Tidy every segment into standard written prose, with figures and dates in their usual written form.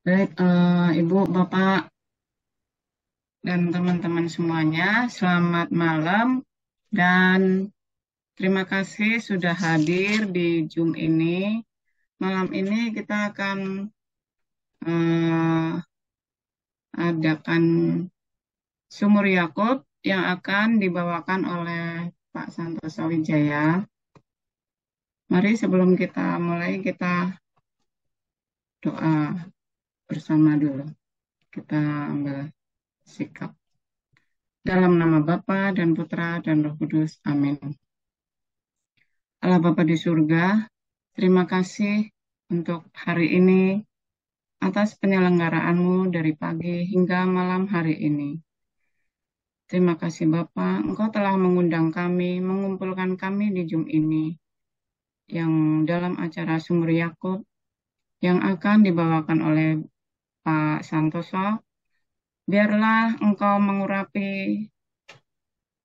Baik, Ibu, Bapak, dan teman-teman semuanya, selamat malam dan terima kasih sudah hadir di Zoom ini. Malam ini kita akan eh, adakan Sumur Yakub yang akan dibawakan oleh Pak Santoso Wijaya. Mari sebelum kita mulai, kita doa bersama dulu. Kita ambil sikap. Dalam nama Bapa dan Putra dan Roh Kudus. Amin. Allah Bapa di surga, terima kasih untuk hari ini atas penyelenggaraanmu dari pagi hingga malam hari ini. Terima kasih Bapak, Engkau telah mengundang kami, mengumpulkan kami di Zoom ini yang dalam acara Sumur Yakub yang akan dibawakan oleh Pak Santoso. Biarlah Engkau mengurapi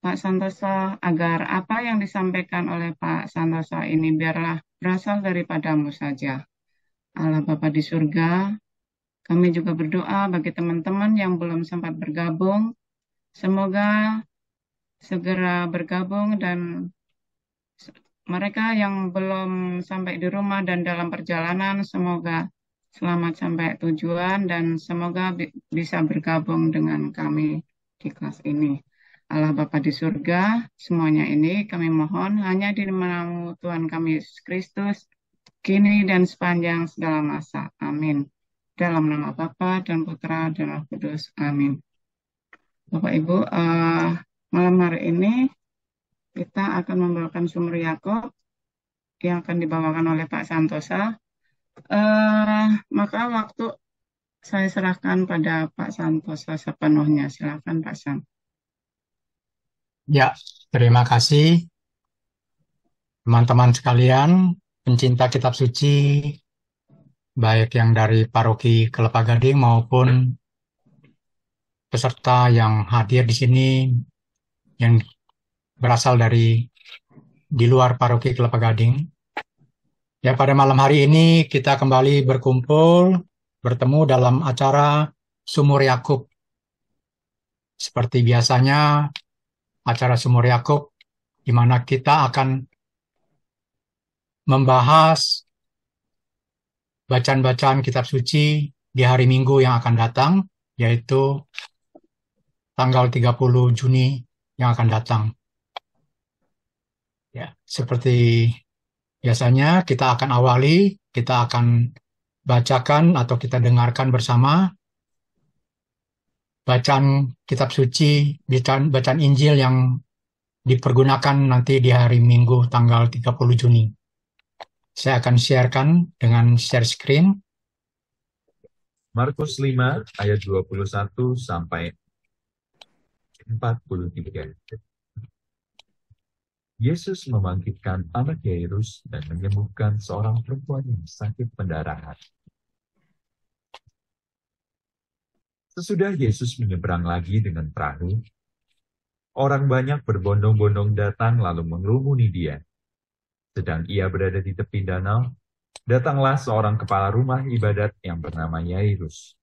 Pak Santoso agar apa yang disampaikan oleh Pak Santoso ini biarlah berasal daripadamu saja. Allah Bapa di surga, kami juga berdoa bagi teman-teman yang belum sempat bergabung. Semoga segera bergabung dan mereka yang belum sampai di rumah dan dalam perjalanan, semoga selamat sampai tujuan dan semoga bisa bergabung dengan kami di kelas ini. Allah Bapa di surga, semuanya ini kami mohon hanya di nama Tuhan kami Yesus Kristus, kini dan sepanjang segala masa. Amin. Dalam nama Bapa dan Putra dan Roh Kudus. Amin. Bapak Ibu, malam hari ini kita akan membawakan Sumur Yakub yang akan dibawakan oleh Pak Santosa. Maka waktu saya serahkan pada Pak Santosa sepenuhnya. Silakan Pak San. Ya, terima kasih teman-teman sekalian, pencinta kitab suci, baik yang dari Paroki Kelapa Gading maupun peserta yang hadir di sini yang berasal dari di luar Paroki Kelapa Gading. Ya, pada malam hari ini kita kembali berkumpul, bertemu dalam acara Sumur Yakub. Seperti biasanya, acara Sumur Yakub di mana kita akan membahas bacaan-bacaan kitab suci di hari Minggu yang akan datang, yaitu tanggal 30 Juni yang akan datang. Ya, seperti biasanya kita akan kita akan bacakan atau kita dengarkan bersama bacaan kitab suci, bacaan Injil yang dipergunakan nanti di hari Minggu tanggal 30 Juni. Saya akan sharekan dengan share screen. Markus 5 ayat 21 sampai 43. Yesus membangkitkan anak Yairus dan menyembuhkan seorang perempuan yang sakit pendarahan. Sesudah Yesus menyeberang lagi dengan perahu, orang banyak berbondong-bondong datang lalu mengerumuni dia. Sedang ia berada di tepi danau, datanglah seorang kepala rumah ibadat yang bernama Yairus.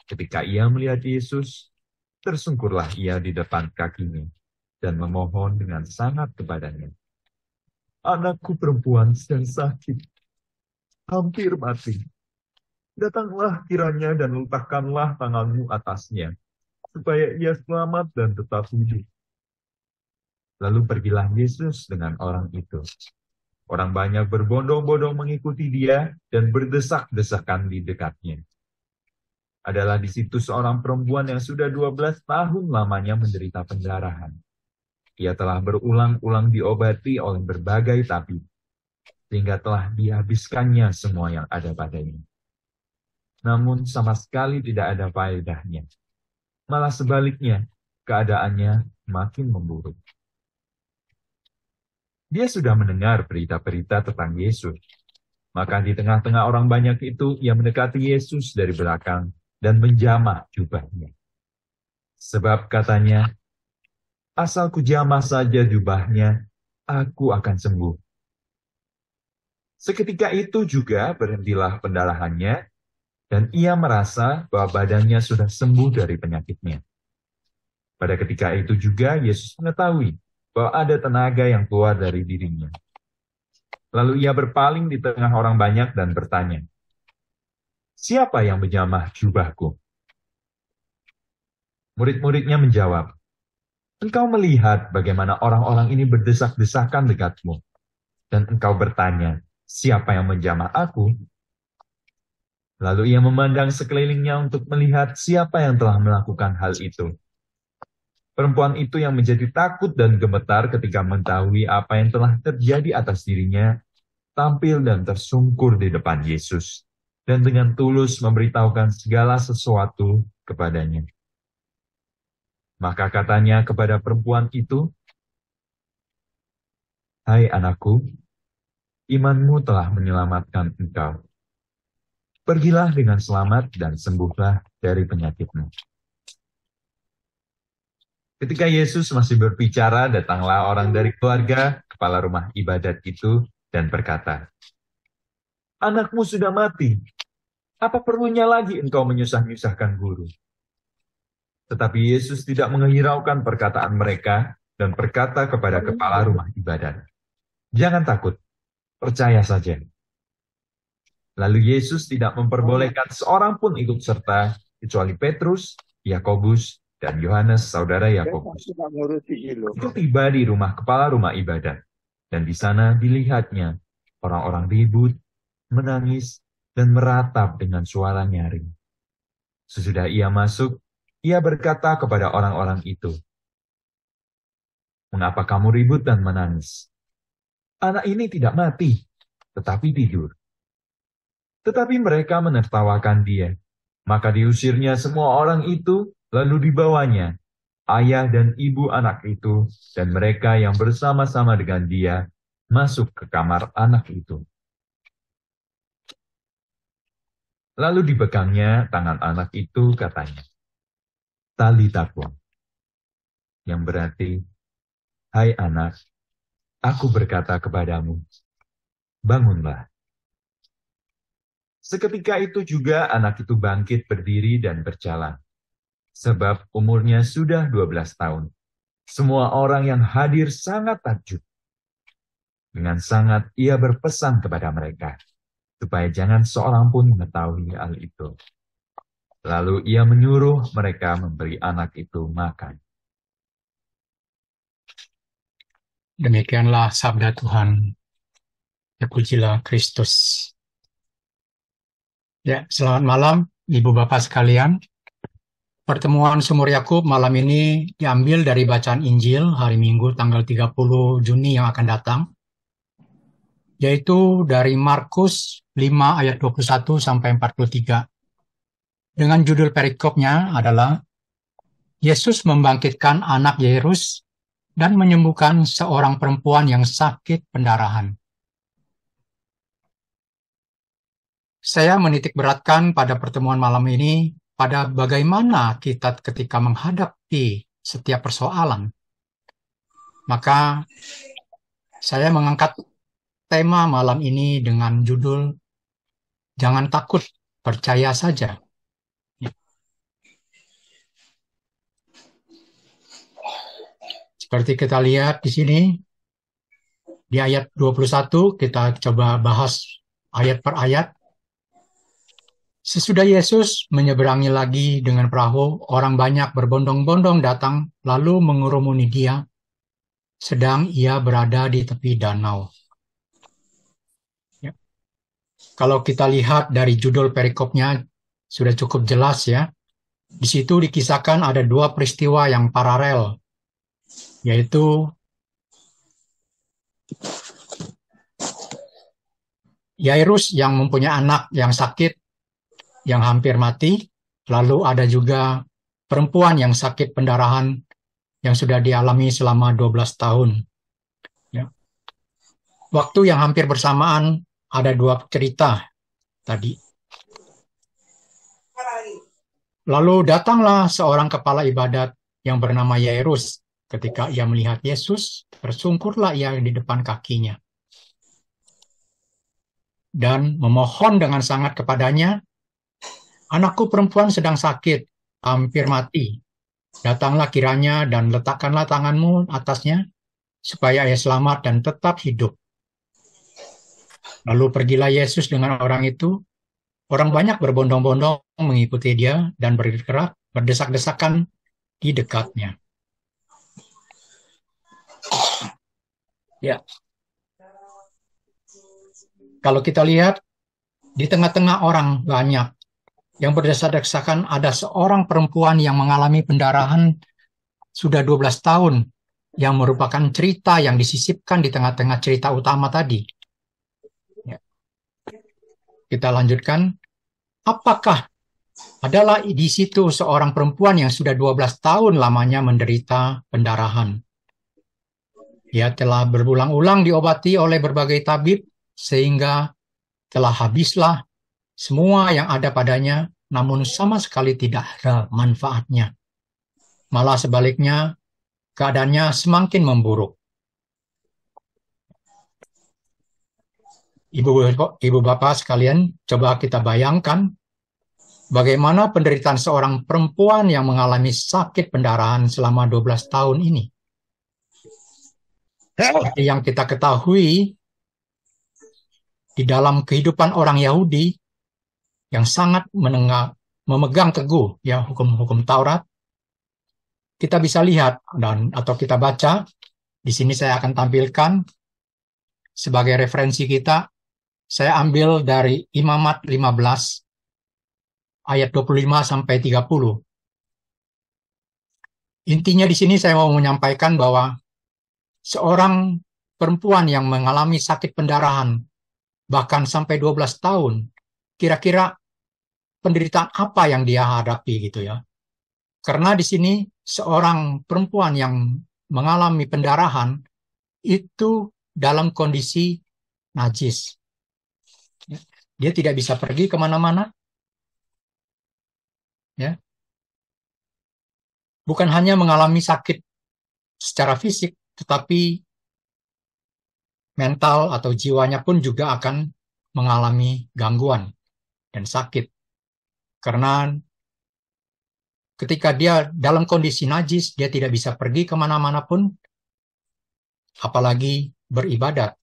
Ketika ia melihat Yesus, tersungkurlah ia di depan kakinya dan memohon dengan sangat kepadanya. Anakku perempuan sedang sakit, hampir mati. Datanglah kiranya dan letakkanlah tanganmu atasnya, supaya ia selamat dan tetap hidup. Lalu pergilah Yesus dengan orang itu. Orang banyak berbondong-bondong mengikuti dia dan berdesak-desakan di dekatnya. Adalah di situ seorang perempuan yang sudah 12 tahun lamanya menderita pendarahan. Ia telah berulang-ulang diobati oleh berbagai tabib, sehingga telah dihabiskannya semua yang ada padanya. Namun sama sekali tidak ada faedahnya. Malah sebaliknya, keadaannya makin memburuk. Dia sudah mendengar berita-berita tentang Yesus. Maka di tengah-tengah orang banyak itu, ia mendekati Yesus dari belakang dan menjamah jubahnya. Sebab katanya, asal kujamah saja jubahnya, aku akan sembuh. Seketika itu juga berhentilah pendarahannya, dan ia merasa bahwa badannya sudah sembuh dari penyakitnya. Pada ketika itu juga Yesus mengetahui bahwa ada tenaga yang keluar dari dirinya. Lalu ia berpaling di tengah orang banyak dan bertanya, "Siapa yang menjamah jubahku?" Murid-muridnya menjawab, "Engkau melihat bagaimana orang-orang ini berdesak-desakan dekatmu, dan engkau bertanya, 'Siapa yang menjamah aku?'" Lalu ia memandang sekelilingnya untuk melihat siapa yang telah melakukan hal itu. Perempuan itu yang menjadi takut dan gemetar ketika mengetahui apa yang telah terjadi atas dirinya, tampil dan tersungkur di depan Yesus, dan dengan tulus memberitahukan segala sesuatu kepadanya. Maka katanya kepada perempuan itu, "Hai anakku, imanmu telah menyelamatkan engkau. Pergilah dengan selamat dan sembuhlah dari penyakitmu." Ketika Yesus masih berbicara, datanglah orang dari keluarga kepala rumah ibadat itu dan berkata, "Anakmu sudah mati. Apa perlunya lagi engkau menyusah-nyusahkan guru?" Tetapi Yesus tidak menghiraukan perkataan mereka dan berkata kepada kepala rumah ibadat, "Jangan takut, percaya saja." Lalu Yesus tidak memperbolehkan seorang pun ikut serta, kecuali Petrus, Yakobus, dan Yohanes, saudara Yakobus. Itu tiba di rumah kepala rumah ibadat, dan di sana dilihatnya orang-orang ribut, menangis, dan meratap dengan suara nyaring. Sesudah ia masuk, ia berkata kepada orang-orang itu, "Mengapa kamu ribut dan menangis? Anak ini tidak mati, tetapi tidur." Tetapi mereka menertawakan dia. Maka diusirnya semua orang itu, lalu dibawanya ayah dan ibu anak itu, dan mereka yang bersama-sama dengan dia, masuk ke kamar anak itu. Lalu dipegangnya tangan anak itu, katanya, "Talita kum," yang berarti, "Hai anak, aku berkata kepadamu, bangunlah." Seketika itu juga anak itu bangkit berdiri dan berjalan, sebab umurnya sudah 12 tahun. Semua orang yang hadir sangat takjub. Dengan sangat ia berpesan kepada mereka, supaya jangan seorang pun mengetahui hal itu. Lalu ia menyuruh mereka memberi anak itu makan. Demikianlah sabda Tuhan. Terpujilah Kristus. Ya, selamat malam Ibu Bapak sekalian. Pertemuan Sumur Yakub malam ini diambil dari bacaan Injil hari Minggu tanggal 30 Juni yang akan datang, yaitu dari Markus 5 ayat 21 sampai 43. Dengan judul perikopnya adalah Yesus membangkitkan anak Yairus dan menyembuhkan seorang perempuan yang sakit pendarahan. Saya menitik beratkan pada pertemuan malam ini pada bagaimana kita ketika menghadapi setiap persoalan. Maka saya mengangkat tema malam ini dengan judul Jangan takut, percaya saja. Seperti kita lihat di sini, di ayat 21, kita coba bahas ayat per ayat. Sesudah Yesus menyeberangi lagi dengan perahu, orang banyak berbondong-bondong datang, lalu mengurumuni dia, sedang ia berada di tepi danau. Ya. Kalau kita lihat dari judul perikopnya, sudah cukup jelas ya. Di situ dikisahkan ada dua peristiwa yang paralel, yaitu Yairus yang mempunyai anak yang sakit, yang hampir mati, lalu ada juga perempuan yang sakit pendarahan yang sudah dialami selama 12 tahun. Ya. Waktu yang hampir bersamaan ada dua cerita tadi. Lalu datanglah seorang kepala ibadat yang bernama Yairus. Ketika ia melihat Yesus, tersungkurlah ia di depan kakinya. Dan memohon dengan sangat kepadanya, anakku perempuan sedang sakit, hampir mati. Datanglah kiranya dan letakkanlah tanganmu atasnya, supaya ia selamat dan tetap hidup. Lalu pergilah Yesus dengan orang itu. Orang banyak berbondong-bondong mengikuti dia dan bergerak berdesak-desakan di dekatnya. Ya, kalau kita lihat di tengah-tengah orang banyak yang berdesak-desakan, ada seorang perempuan yang mengalami pendarahan sudah 12 tahun, yang merupakan cerita yang disisipkan di tengah-tengah cerita utama tadi. Ya. Kita lanjutkan. Apakah adalah di situ seorang perempuan yang sudah 12 tahun lamanya menderita pendarahan. Dia telah berulang-ulang diobati oleh berbagai tabib, sehingga telah habislah semua yang ada padanya, namun sama sekali tidak ada manfaatnya. Malah sebaliknya, keadaannya semakin memburuk. Ibu bapak sekalian, coba kita bayangkan bagaimana penderitaan seorang perempuan yang mengalami sakit pendarahan selama 12 tahun ini. Seperti yang kita ketahui, di dalam kehidupan orang Yahudi yang sangat memegang teguh ya hukum-hukum Taurat, kita bisa lihat atau kita baca. Di sini saya akan tampilkan sebagai referensi kita. Saya ambil dari Imamat 15 ayat 25 sampai 30. Intinya di sini saya mau menyampaikan bahwa seorang perempuan yang mengalami sakit pendarahan bahkan sampai 12 tahun, kira-kira penderitaan apa yang dia hadapi gitu ya. Karena di sini seorang perempuan yang mengalami pendarahan itu dalam kondisi najis. Dia tidak bisa pergi kemana-mana. Ya. Bukan hanya mengalami sakit secara fisik, tetapi mental atau jiwanya pun juga akan mengalami gangguan dan sakit. Karena ketika dia dalam kondisi najis, dia tidak bisa pergi kemana-mana pun, apalagi beribadat.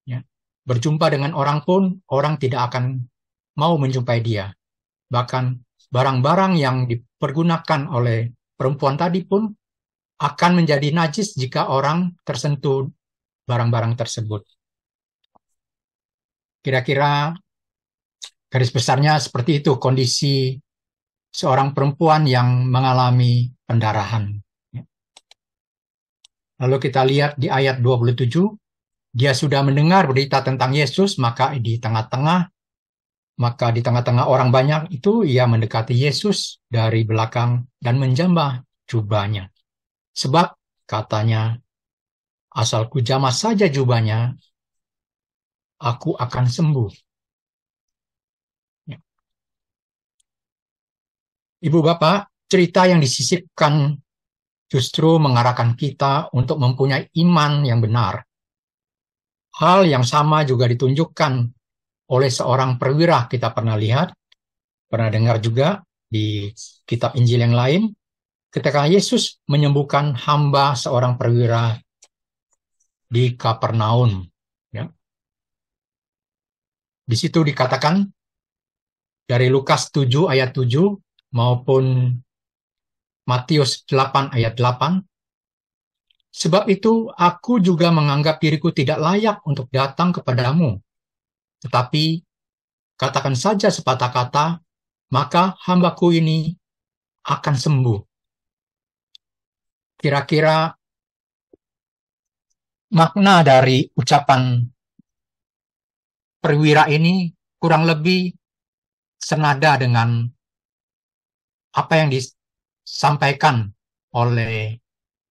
Ya. Berjumpa dengan orang pun, orang tidak akan mau menjumpai dia. Bahkan barang-barang yang dipergunakan oleh perempuan tadi pun akan menjadi najis jika orang tersentuh barang-barang tersebut. Kira-kira garis besarnya seperti itu kondisi seorang perempuan yang mengalami pendarahan. Lalu kita lihat di ayat 27, dia sudah mendengar berita tentang Yesus, maka di tengah-tengah orang banyak itu ia mendekati Yesus dari belakang dan menjambah jubahnya. Sebab katanya, asal kujamah saja jubahnya, aku akan sembuh. Ya. Ibu bapak, cerita yang disisipkan justru mengarahkan kita untuk mempunyai iman yang benar. Hal yang sama juga ditunjukkan oleh seorang perwira, kita pernah lihat, pernah dengar juga di kitab Injil yang lain, ketika Yesus menyembuhkan hamba seorang perwira di Kapernaum. Ya. Di situ dikatakan dari Lukas 7 ayat 7 maupun Matius 8 ayat 8, sebab itu aku juga menganggap diriku tidak layak untuk datang kepadamu, tetapi katakan saja sepatah kata, maka hambaku ini akan sembuh. Kira-kira makna dari ucapan perwira ini kurang lebih senada dengan apa yang disampaikan oleh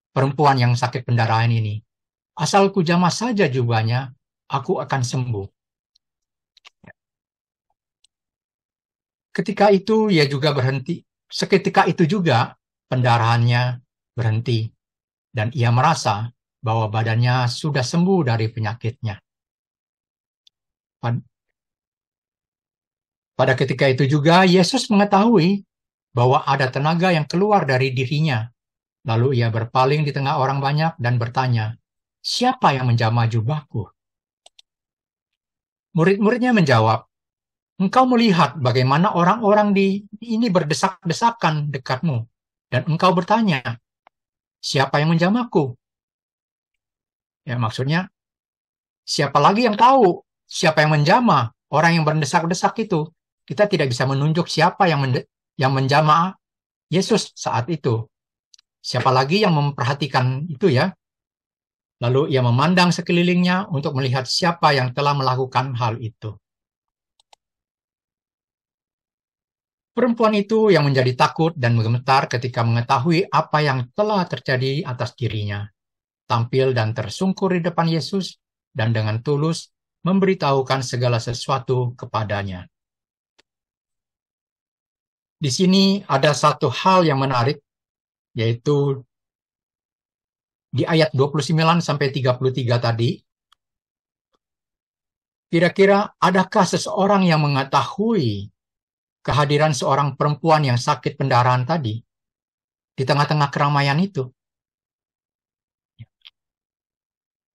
perempuan yang sakit pendarahan ini. Asal kujamah saja jubahnya, aku akan sembuh. Ketika itu ia juga berhenti. Seketika itu juga pendarahannya berhenti. Dan ia merasa bahwa badannya sudah sembuh dari penyakitnya. Pada ketika itu juga Yesus mengetahui bahwa ada tenaga yang keluar dari dirinya. Lalu ia berpaling di tengah orang banyak dan bertanya, "Siapa yang menjamah jubahku?" Murid-muridnya menjawab, "Engkau melihat bagaimana orang-orang di ini berdesak-desakan dekatmu, dan engkau bertanya, 'Siapa yang menjamahku?'" Ya, maksudnya, siapa lagi yang tahu siapa yang menjamah orang yang berdesak-desak itu? Kita tidak bisa menunjuk siapa yang menjamah Yesus saat itu. Siapa lagi yang memperhatikan itu ya? Lalu ia memandang sekelilingnya untuk melihat siapa yang telah melakukan hal itu. Perempuan itu yang menjadi takut dan gemetar ketika mengetahui apa yang telah terjadi atas dirinya, tampil dan tersungkur di depan Yesus dan dengan tulus memberitahukan segala sesuatu kepadanya. Di sini ada satu hal yang menarik, yaitu di ayat 29 sampai 33 tadi. Kira-kira adakah seseorang yang mengetahui kehadiran seorang perempuan yang sakit pendarahan tadi di tengah-tengah keramaian itu?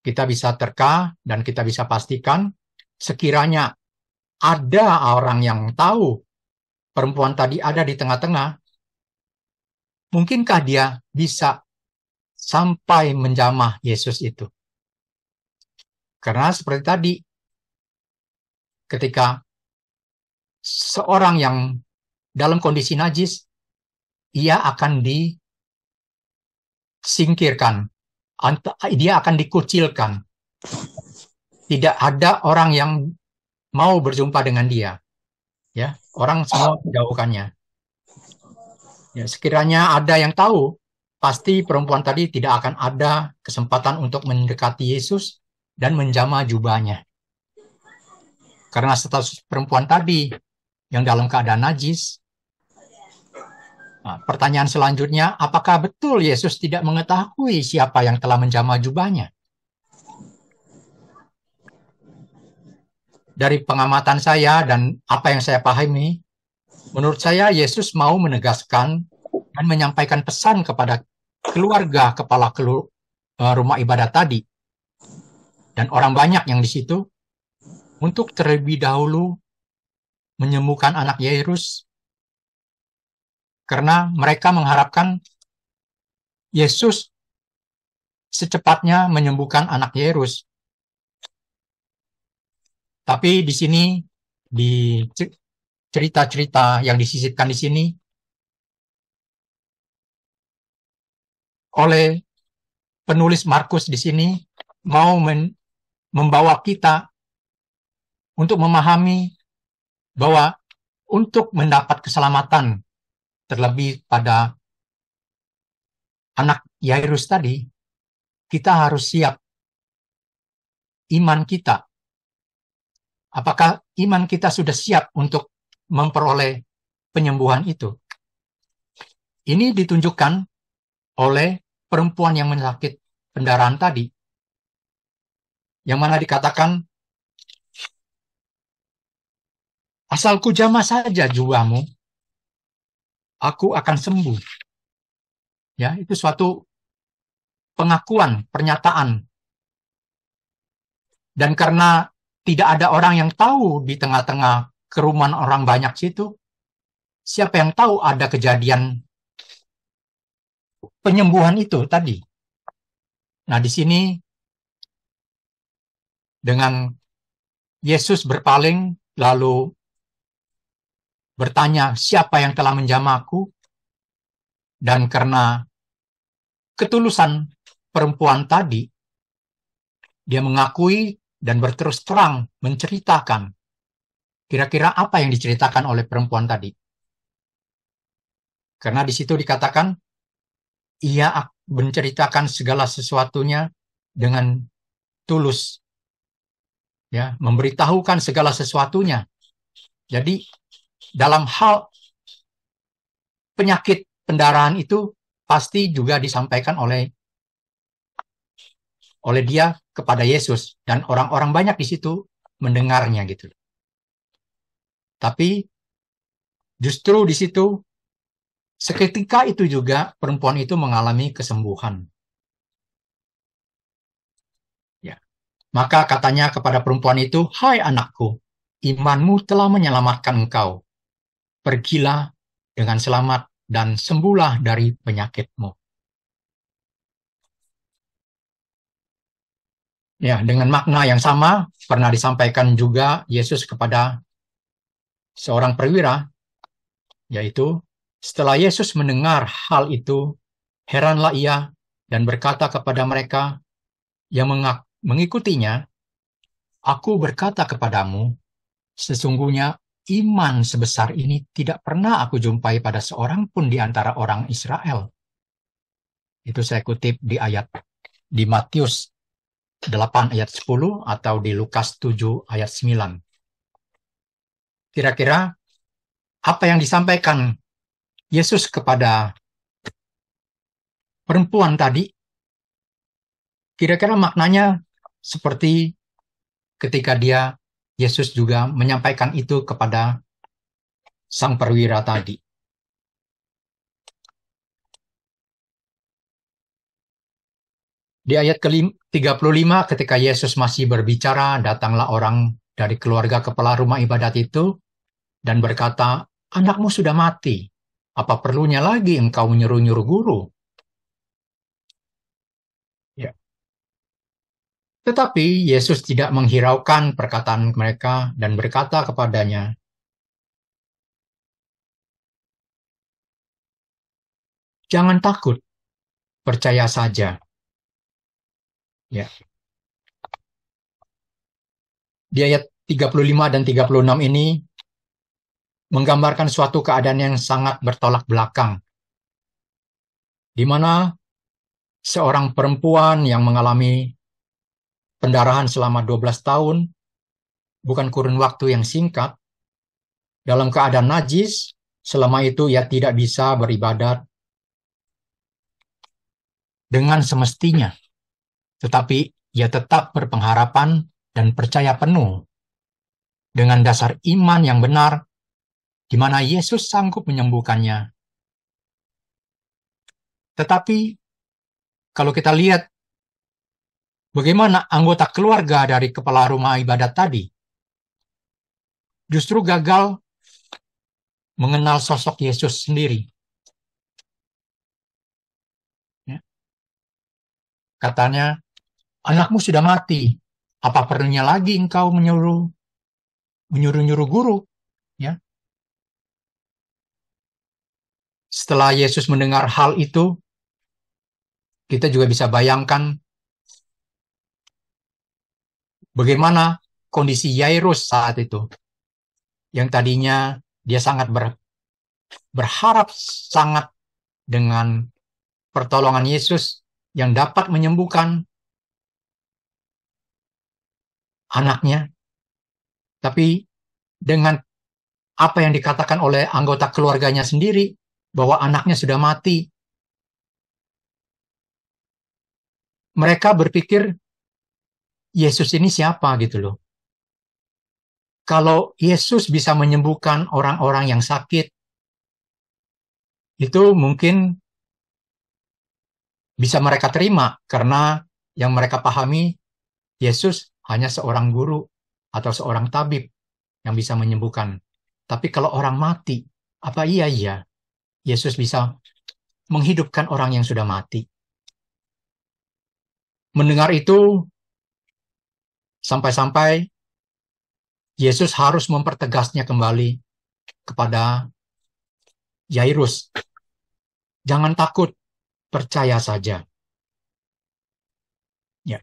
Kita bisa terka dan kita bisa pastikan sekiranya ada orang yang tahu perempuan tadi ada di tengah-tengah, mungkinkah dia bisa sampai menjamah Yesus itu? Karena seperti tadi, ketika seorang yang dalam kondisi najis, ia akan disingkirkan, dia akan dikucilkan. Tidak ada orang yang mau berjumpa dengan dia. Ya, orang semua menjauhkannya. Ya, sekiranya ada yang tahu, pasti perempuan tadi tidak akan ada kesempatan untuk mendekati Yesus dan menjamah jubahnya. Karena status perempuan tadi yang dalam keadaan najis. Nah, pertanyaan selanjutnya, apakah betul Yesus tidak mengetahui siapa yang telah menjamah jubahnya? Dari pengamatan saya dan apa yang saya pahami, menurut saya Yesus mau menegaskan dan menyampaikan pesan kepada keluarga kepala rumah ibadat tadi dan orang banyak yang di situ untuk terlebih dahulu menyembuhkan anak Yairus, karena mereka mengharapkan Yesus secepatnya menyembuhkan anak Yairus. Tapi di sini, di cerita-cerita yang disisipkan di sini, oleh penulis Markus di sini, mau membawa kita untuk memahami bahwa untuk mendapat keselamatan, terlebih pada anak Yairus tadi, kita harus siap iman kita. Apakah iman kita sudah siap untuk memperoleh penyembuhan itu? Ini ditunjukkan oleh perempuan yang sakit pendarahan tadi, yang mana dikatakan, asal ku jamah saja jubahmu, aku akan sembuh. Ya, itu suatu pengakuan, pernyataan. Dan karena tidak ada orang yang tahu di tengah-tengah kerumunan orang banyak situ, siapa yang tahu ada kejadian penyembuhan itu tadi? Nah, di sini dengan Yesus berpaling lalu bertanya, siapa yang telah menjamahku? Dan karena ketulusan perempuan tadi, dia mengakui dan berterus terang menceritakan kira-kira apa yang diceritakan oleh perempuan tadi. Karena di situ dikatakan, ia menceritakan segala sesuatunya dengan tulus. Ya, memberitahukan segala sesuatunya. Jadi, dalam hal penyakit pendarahan itu pasti juga disampaikan oleh dia kepada Yesus, dan orang-orang banyak di situ mendengarnya gitu. Tapi Justru di situ, seketika itu juga perempuan itu mengalami kesembuhan. Ya. Maka katanya kepada perempuan itu, "Hai anakku, imanmu telah menyelamatkan engkau. Pergilah dengan selamat dan sembuhlah dari penyakitmu." Ya, dengan makna yang sama pernah disampaikan juga Yesus kepada seorang perwira, yaitu setelah Yesus mendengar hal itu, heranlah ia dan berkata kepada mereka yang mengikutinya, "Aku berkata kepadamu, sesungguhnya iman sebesar ini tidak pernah aku jumpai pada seorang pun di antara orang Israel." Itu saya kutip di Matius 8 ayat 10 atau di Lukas 7 ayat 9. Kira-kira apa yang disampaikan Yesus kepada perempuan tadi, kira-kira maknanya seperti ketika Yesus juga menyampaikan itu kepada sang perwira tadi. Di ayat ke-35 ketika Yesus masih berbicara, datanglah orang dari keluarga kepala rumah ibadat itu dan berkata, "Anakmu sudah mati. Apa perlunya lagi engkau menyuruh-nyuruh guru?" Ya. Tetapi Yesus tidak menghiraukan perkataan mereka dan berkata kepadanya, "Jangan takut, percaya saja." Ya. Di ayat 35 dan 36 ini menggambarkan suatu keadaan yang sangat bertolak belakang, di mana seorang perempuan yang mengalami pendarahan selama 12 tahun, bukan kurun waktu yang singkat, dalam keadaan najis, selama itu ia tidak bisa beribadat dengan semestinya, tetapi ia tetap berpengharapan dan percaya penuh dengan dasar iman yang benar, di mana Yesus sanggup menyembuhkannya. Tetapi kalau kita lihat bagaimana anggota keluarga dari kepala rumah ibadat tadi justru gagal mengenal sosok Yesus sendiri. Ya. Katanya, "Anakmu sudah mati. Apa perlunya lagi engkau menyuruh-nyuruh guru?" Ya. Setelah Yesus mendengar hal itu, kita juga bisa bayangkan bagaimana kondisi Yairus saat itu. Yang tadinya dia sangat berharap sangat dengan pertolongan Yesus yang dapat menyembuhkan anaknya. Tapi dengan apa yang dikatakan oleh anggota keluarganya sendiri, bahwa anaknya sudah mati, mereka berpikir, Yesus ini siapa gitu loh. Kalau Yesus bisa menyembuhkan orang-orang yang sakit, itu mungkin bisa mereka terima karena yang mereka pahami, Yesus hanya seorang guru atau seorang tabib yang bisa menyembuhkan. Tapi kalau orang mati, apa iya Yesus bisa menghidupkan orang yang sudah mati? Mendengar itu, sampai-sampai Yesus harus mempertegasnya kembali kepada Yairus. Jangan takut, percaya saja. Ya.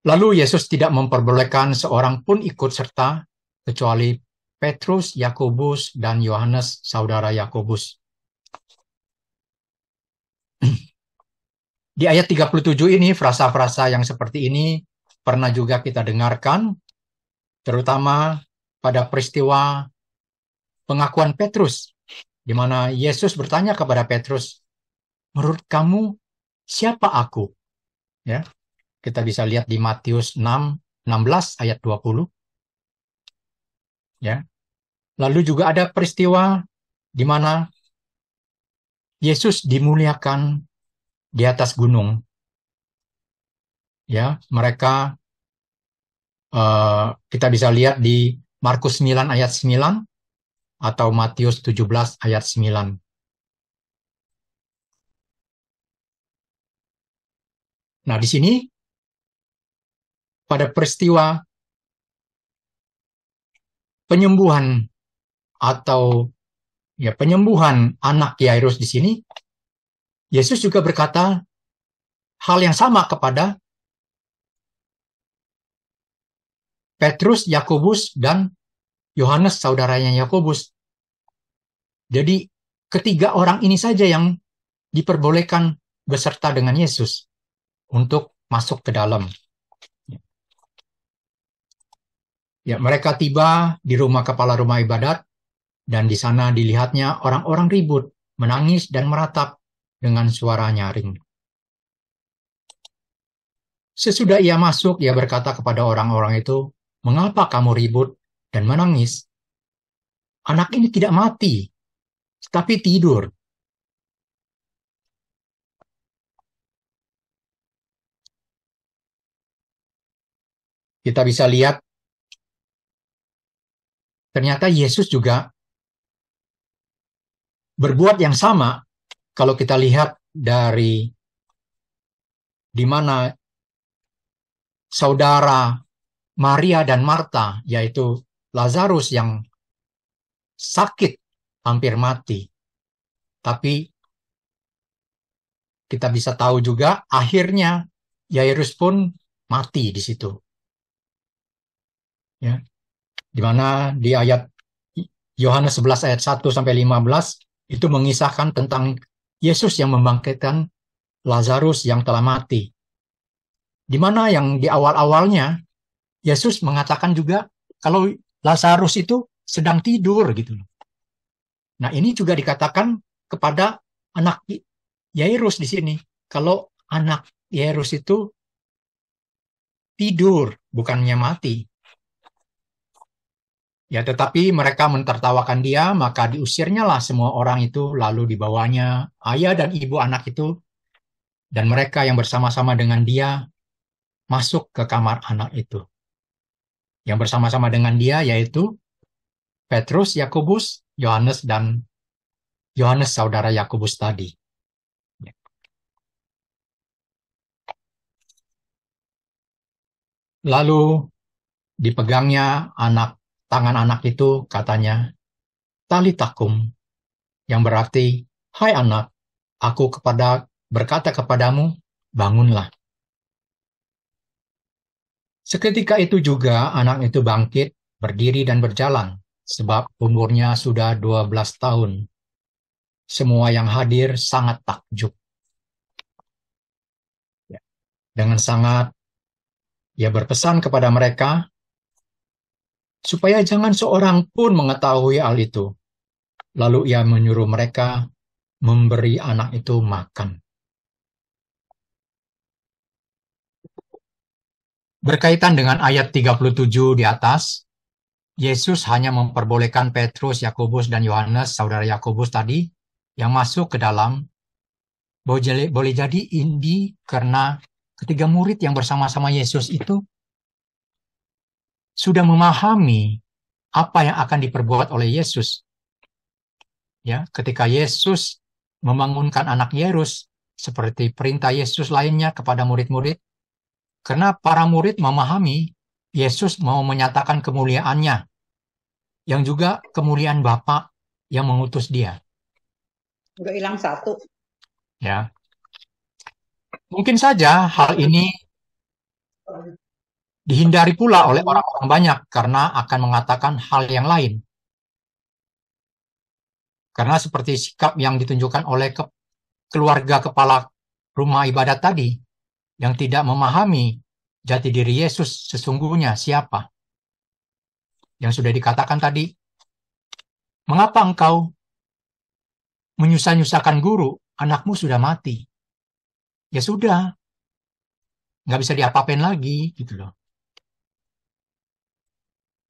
Lalu Yesus tidak memperbolehkan seorang pun ikut serta, kecuali Petrus, Yakobus, dan Yohanes, saudara Yakobus. Di ayat 37 ini, frasa-frasa yang seperti ini pernah juga kita dengarkan, terutama pada peristiwa pengakuan Petrus, di mana Yesus bertanya kepada Petrus, "Menurut kamu, siapa aku?" Ya, kita bisa lihat di Matius 16 ayat 20. Ya. Lalu juga ada peristiwa di mana Yesus dimuliakan di atas gunung. Ya, mereka kita bisa lihat di Markus 9 ayat 9 atau Matius 17 ayat 9. Nah, di sini pada peristiwa penyembuhan atau penyembuhan anak Yairus di sini, Yesus juga berkata hal yang sama kepada Petrus, Yakobus, dan Yohanes, saudaranya Yakobus. Jadi ketiga orang ini saja yang diperbolehkan beserta dengan Yesus untuk masuk ke dalam. Ya, mereka tiba di rumah kepala rumah ibadat, dan di sana dilihatnya orang-orang ribut, menangis dan meratap dengan suara nyaring. Sesudah ia masuk, ia berkata kepada orang-orang itu, "Mengapa kamu ribut dan menangis? Anak ini tidak mati, tapi tidur." Kita bisa lihat, ternyata Yesus juga berbuat yang sama. Kalau kita lihat dari di mana saudara Maria dan Marta, yaitu Lazarus yang sakit hampir mati. Tapi kita bisa tahu juga akhirnya Yairus pun mati di situ. Ya. Di mana di ayat Yohanes 11 ayat 1 sampai 15 itu mengisahkan tentang Yesus yang membangkitkan Lazarus yang telah mati. Di mana yang di awal-awalnya Yesus mengatakan juga kalau Lazarus itu sedang tidur gitu. Nah, ini juga dikatakan kepada anak Yairus di sini. Kalau anak Yairus itu tidur, bukannya mati. Ya, tetapi mereka mentertawakan dia, maka diusirnya lah semua orang itu, lalu dibawanya ayah dan ibu anak itu, dan mereka yang bersama-sama dengan dia masuk ke kamar anak itu. Yang bersama-sama dengan dia yaitu Petrus, Yakobus, Yohanes, dan Yohanes saudara Yakobus tadi. Lalu dipegangnya tangan anak itu, katanya, "Talitakum," yang berarti, "Hai anak, aku berkata kepadamu, bangunlah." Seketika itu juga anak itu bangkit, berdiri dan berjalan, sebab umurnya sudah 12 tahun. Semua yang hadir sangat takjub. Dengan sangat ia berpesan kepada mereka supaya jangan seorang pun mengetahui hal itu. Lalu ia menyuruh mereka memberi anak itu makan. Berkaitan dengan ayat 37 di atas, Yesus hanya memperbolehkan Petrus, Yakobus, dan Yohanes, saudara Yakobus tadi, yang masuk ke dalam. Boleh jadi ini karena ketiga murid yang bersama-sama Yesus itu sudah memahami apa yang akan diperbuat oleh Yesus. Ya, ketika Yesus membangunkan anak Yairus, seperti perintah Yesus lainnya kepada murid-murid, karena para murid memahami Yesus mau menyatakan kemuliaannya, yang juga kemuliaan Bapa yang mengutus dia. Udah hilang satu. Ya, mungkin saja hal ini dihindari pula oleh orang-orang banyak karena akan mengatakan hal yang lain. Karena seperti sikap yang ditunjukkan oleh keluarga kepala rumah ibadat tadi, yang tidak memahami jati diri Yesus sesungguhnya siapa. Yang sudah dikatakan tadi, "Mengapa engkau menyusah-nyusahkan guru? Anakmu sudah mati." Ya sudah, nggak bisa diapa-apain lagi, gitu loh.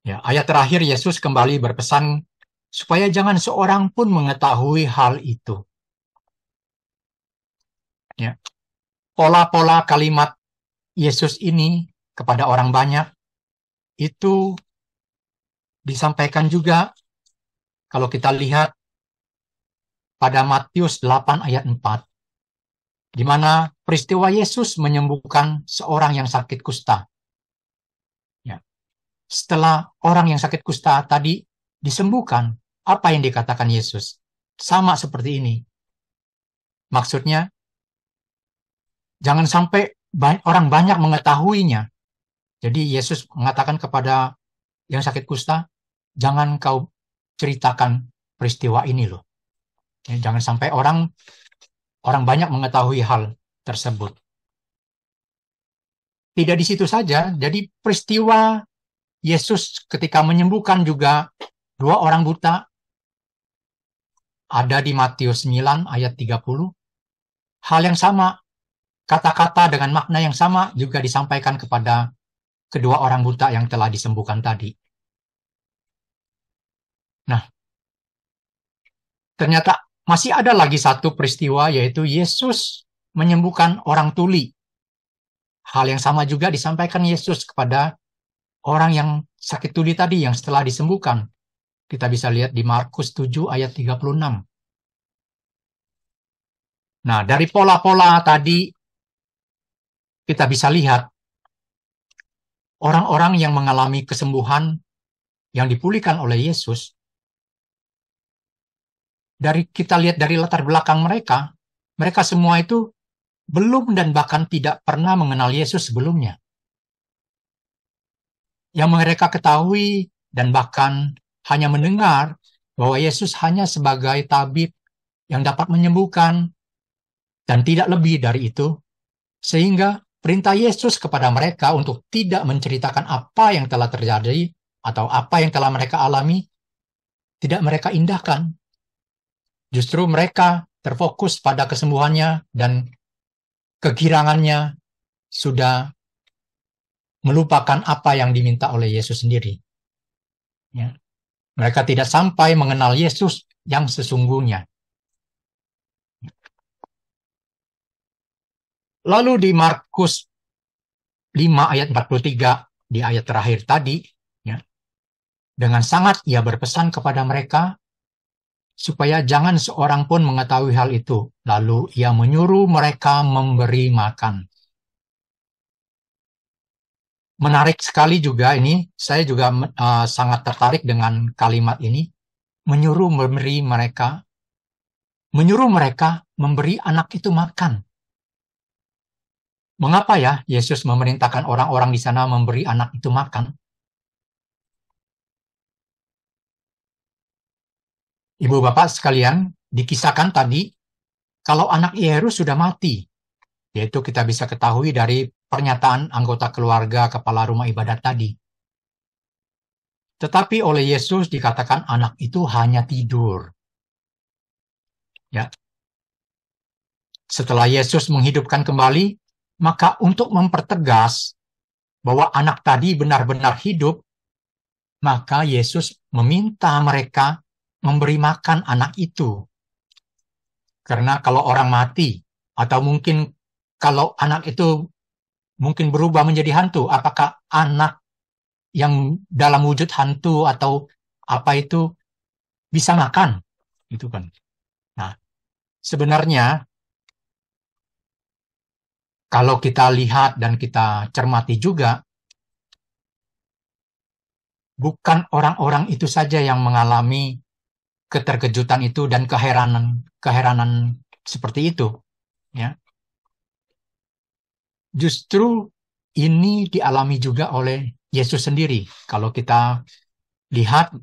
Ya, ayat terakhir Yesus kembali berpesan supaya jangan seorang pun mengetahui hal itu. Ya. Pola-pola kalimat Yesus ini kepada orang banyak itu disampaikan juga kalau kita lihat pada Matius 8 ayat 4, di mana peristiwa Yesus menyembuhkan seorang yang sakit kusta. Ya. Setelah orang yang sakit kusta tadi disembuhkan, apa yang dikatakan Yesus? Sama seperti ini. Maksudnya, jangan sampai orang banyak mengetahuinya. Jadi Yesus mengatakan kepada yang sakit kusta, jangan kau ceritakan peristiwa ini loh. Ya, jangan sampai orang banyak mengetahui hal tersebut. Tidak di situ saja, jadi peristiwa Yesus ketika menyembuhkan juga 2 orang buta ada di Matius 9 ayat 30. Hal yang sama, kata-kata dengan makna yang sama juga disampaikan kepada kedua orang buta yang telah disembuhkan tadi. Nah, ternyata masih ada lagi satu peristiwa, yaitu Yesus menyembuhkan orang tuli. Hal yang sama juga disampaikan Yesus kepada orang yang sakit tuli tadi yang setelah disembuhkan. Kita bisa lihat di Markus 7 ayat 36. Nah, dari pola-pola tadi kita bisa lihat orang-orang yang mengalami kesembuhan yang dipulihkan oleh Yesus, kita lihat dari latar belakang mereka, mereka semua itu belum dan bahkan tidak pernah mengenal Yesus sebelumnya. Yang mereka ketahui dan bahkan hanya mendengar bahwa Yesus hanya sebagai tabib yang dapat menyembuhkan dan tidak lebih dari itu, sehingga perintah Yesus kepada mereka untuk tidak menceritakan apa yang telah terjadi atau apa yang telah mereka alami, tidak mereka indahkan. Justru mereka terfokus pada kesembuhannya dan kegirangannya sudah melupakan apa yang diminta oleh Yesus sendiri. Ya. Mereka tidak sampai mengenal Yesus yang sesungguhnya. Lalu di Markus 5 ayat 43, di ayat terakhir tadi, ya, dengan sangat ia berpesan kepada mereka supaya jangan seorang pun mengetahui hal itu. Lalu ia menyuruh mereka memberi makan. Menarik sekali juga ini, saya juga sangat tertarik dengan kalimat ini, menyuruh mereka memberi anak itu makan. Mengapa ya Yesus memerintahkan orang-orang di sana memberi anak itu makan? Ibu bapak sekalian, dikisahkan tadi, kalau anak Yairus sudah mati, yaitu kita bisa ketahui dari pernyataan anggota keluarga kepala rumah ibadat tadi. Tetapi oleh Yesus dikatakan anak itu hanya tidur. Ya. Setelah Yesus menghidupkan kembali, maka untuk mempertegas bahwa anak tadi benar-benar hidup, maka Yesus meminta mereka memberi makan anak itu. Karena kalau orang mati, atau mungkin kalau anak itu mungkin berubah menjadi hantu, apakah anak yang dalam wujud hantu atau apa itu bisa makan? Itu kan. Nah, sebenarnya kalau kita lihat dan kita cermati juga, bukan orang-orang itu saja yang mengalami keterkejutan itu dan keheranan seperti itu, ya. Justru ini dialami juga oleh Yesus sendiri. Kalau kita lihat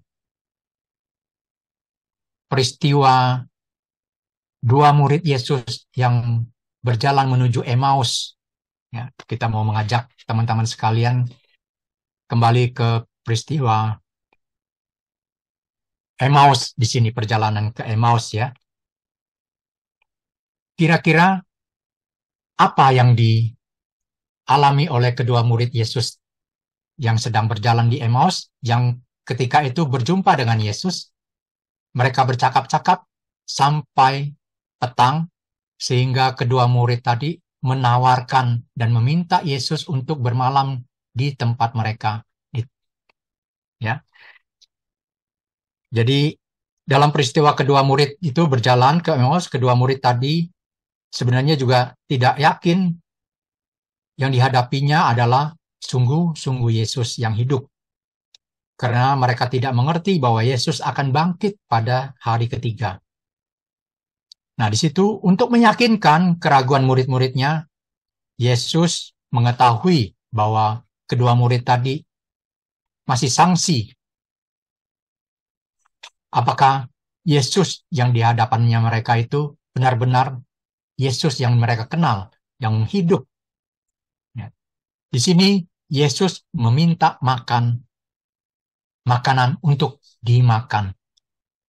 peristiwa 2 murid Yesus yang berjalan menuju Emmaus, ya, kita mau mengajak teman-teman sekalian kembali ke peristiwa Emmaus di sini, perjalanan ke Emmaus, ya. Kira-kira apa yang dialami oleh kedua murid Yesus yang sedang berjalan di Emmaus, yang ketika itu berjumpa dengan Yesus? mereka bercakap-cakap sampai petang, sehingga kedua murid tadi menawarkan dan meminta Yesus untuk bermalam di tempat mereka. Ya. Jadi dalam peristiwa kedua murid itu berjalan ke Emmaus, kedua murid tadi sebenarnya juga tidak yakin yang dihadapinya adalah sungguh-sungguh Yesus yang hidup. Karena mereka tidak mengerti bahwa Yesus akan bangkit pada hari ketiga. Nah, di situ untuk meyakinkan keraguan murid-muridnya, Yesus mengetahui bahwa kedua murid tadi masih sangsi. Apakah Yesus yang di hadapannya mereka itu benar-benar Yesus yang mereka kenal, yang hidup. Ya. Di sini Yesus meminta makanan untuk dimakan.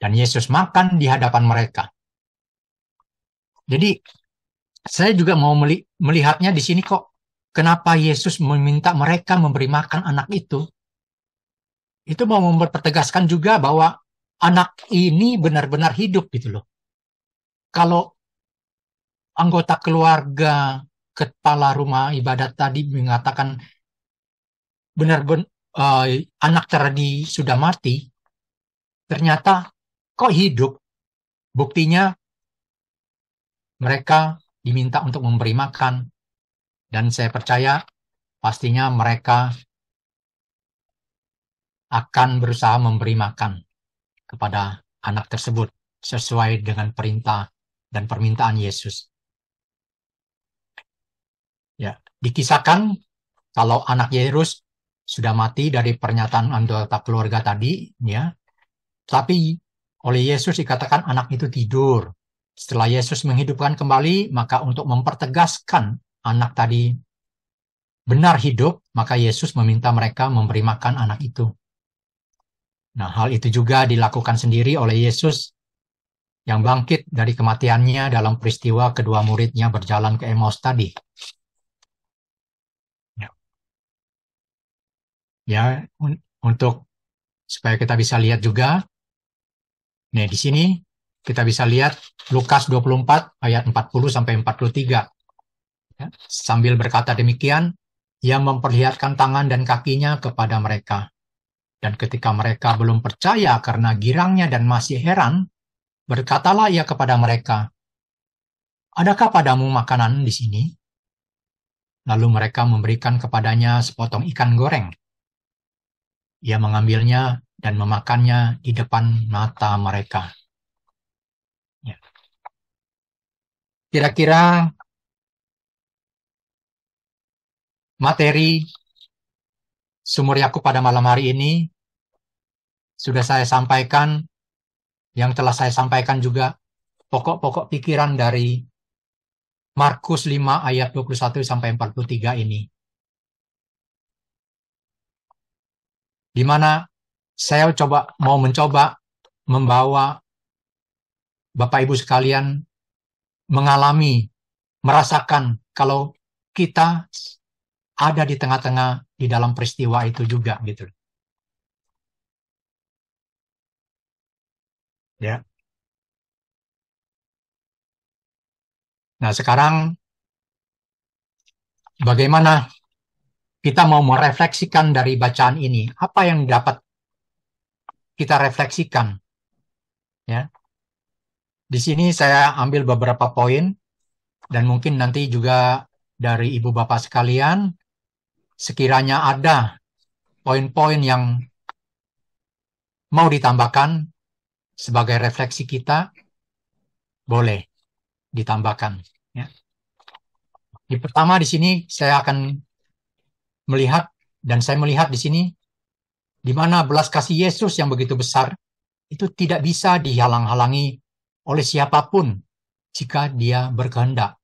Dan Yesus makan di hadapan mereka. Jadi saya juga mau melihatnya di sini kok. Kenapa Yesus meminta mereka memberi makan anak itu? Itu mau mempertegaskan juga bahwa anak ini benar-benar hidup gitu loh. Kalau anggota keluarga kepala rumah ibadat tadi mengatakan benar-benar anak tadi sudah mati, ternyata kok hidup? Buktinya mereka diminta untuk memberi makan. Dan saya percaya pastinya mereka akan berusaha memberi makan kepada anak tersebut sesuai dengan perintah dan permintaan Yesus. Ya, dikisahkan kalau anak Yairus sudah mati dari pernyataan anggota keluarga tadi, ya. Tapi oleh Yesus dikatakan anak itu tidur. Setelah Yesus menghidupkan kembali, maka untuk mempertegaskan anak tadi benar hidup, maka Yesus meminta mereka memberi makan anak itu. Nah, hal itu juga dilakukan sendiri oleh Yesus yang bangkit dari kematiannya dalam peristiwa kedua muridnya berjalan ke Emmaus tadi. Ya, untuk supaya kita bisa lihat juga. Nah, di sini kita bisa lihat Lukas 24 ayat 40 sampai 43. Ya, sambil berkata demikian, ia memperlihatkan tangan dan kakinya kepada mereka. Dan ketika mereka belum percaya karena girangnya dan masih heran, berkatalah ia kepada mereka, "Adakah padamu makanan di sini?" Lalu mereka memberikan kepadanya sepotong ikan goreng. Ia mengambilnya dan memakannya di depan mata mereka. Ya. Kira-kira materi Sumur Yakub pada malam hari ini sudah saya sampaikan, yang telah saya sampaikan juga pokok-pokok pikiran dari Markus 5 ayat 21 sampai 43 ini. Di mana saya mau mencoba membawa Bapak Ibu sekalian mengalami, merasakan kalau kita ada di tengah-tengah di dalam peristiwa itu juga gitu. Ya. Nah, sekarang bagaimana kita mau merefleksikan dari bacaan ini? Apa yang dapat kita refleksikan? Ya. Di sini saya ambil beberapa poin dan mungkin nanti juga dari Ibu Bapak sekalian sekiranya ada poin-poin yang mau ditambahkan sebagai refleksi kita, boleh ditambahkan. Ya. Di pertama di sini saya akan melihat dan saya melihat di sini di mana belas kasih Yesus yang begitu besar itu tidak bisa dihalang-halangi oleh siapapun jika dia berkehendak.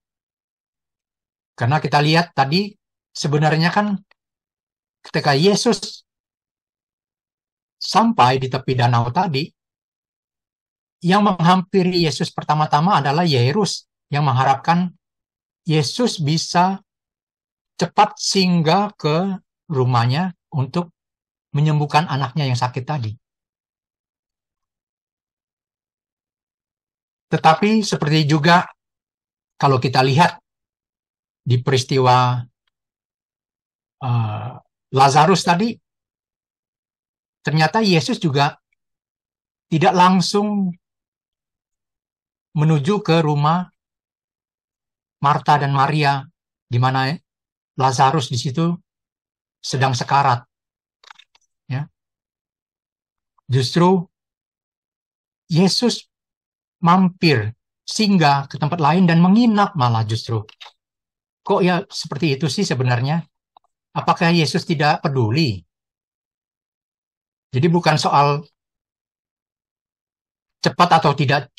Karena kita lihat tadi sebenarnya kan ketika Yesus sampai di tepi danau tadi, yang menghampiri Yesus pertama-tama adalah Yairus yang mengharapkan Yesus bisa cepat singgah ke rumahnya untuk menyembuhkan anaknya yang sakit tadi. Tetapi seperti juga kalau kita lihat di peristiwa Lazarus tadi, ternyata Yesus juga tidak langsung menuju ke rumah Marta dan Maria, di mana Lazarus di situ sedang sekarat. Ya. Justru Yesus mampir, singgah ke tempat lain dan menginap malah justru. Kok ya seperti itu sih sebenarnya? Apakah Yesus tidak peduli? Jadi bukan soal cepat atau tidak,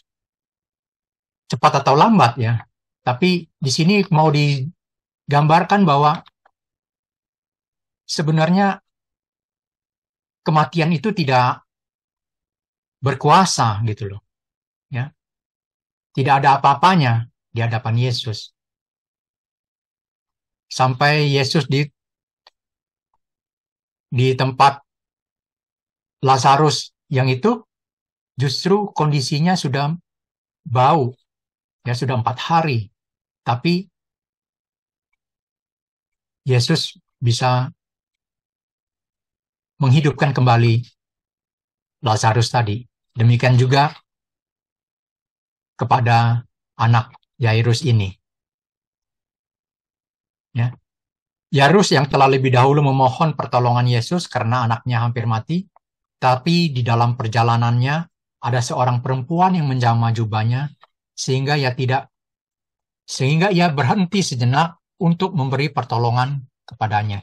cepat atau lambat ya. Tapi di sini mau digambarkan bahwa sebenarnya kematian itu tidak berkuasa gitu loh. Ya. Tidak ada apa-apanya di hadapan Yesus. Sampai Yesus di tempat Lazarus yang itu justru kondisinya sudah bau, ya sudah 4 hari. Tapi Yesus bisa menghidupkan kembali Lazarus tadi. Demikian juga kepada anak Yairus ini. Ya. Yairus yang telah lebih dahulu memohon pertolongan Yesus karena anaknya hampir mati, tapi di dalam perjalanannya ada seorang perempuan yang menjamah jubahnya sehingga ia berhenti sejenak untuk memberi pertolongan kepadanya.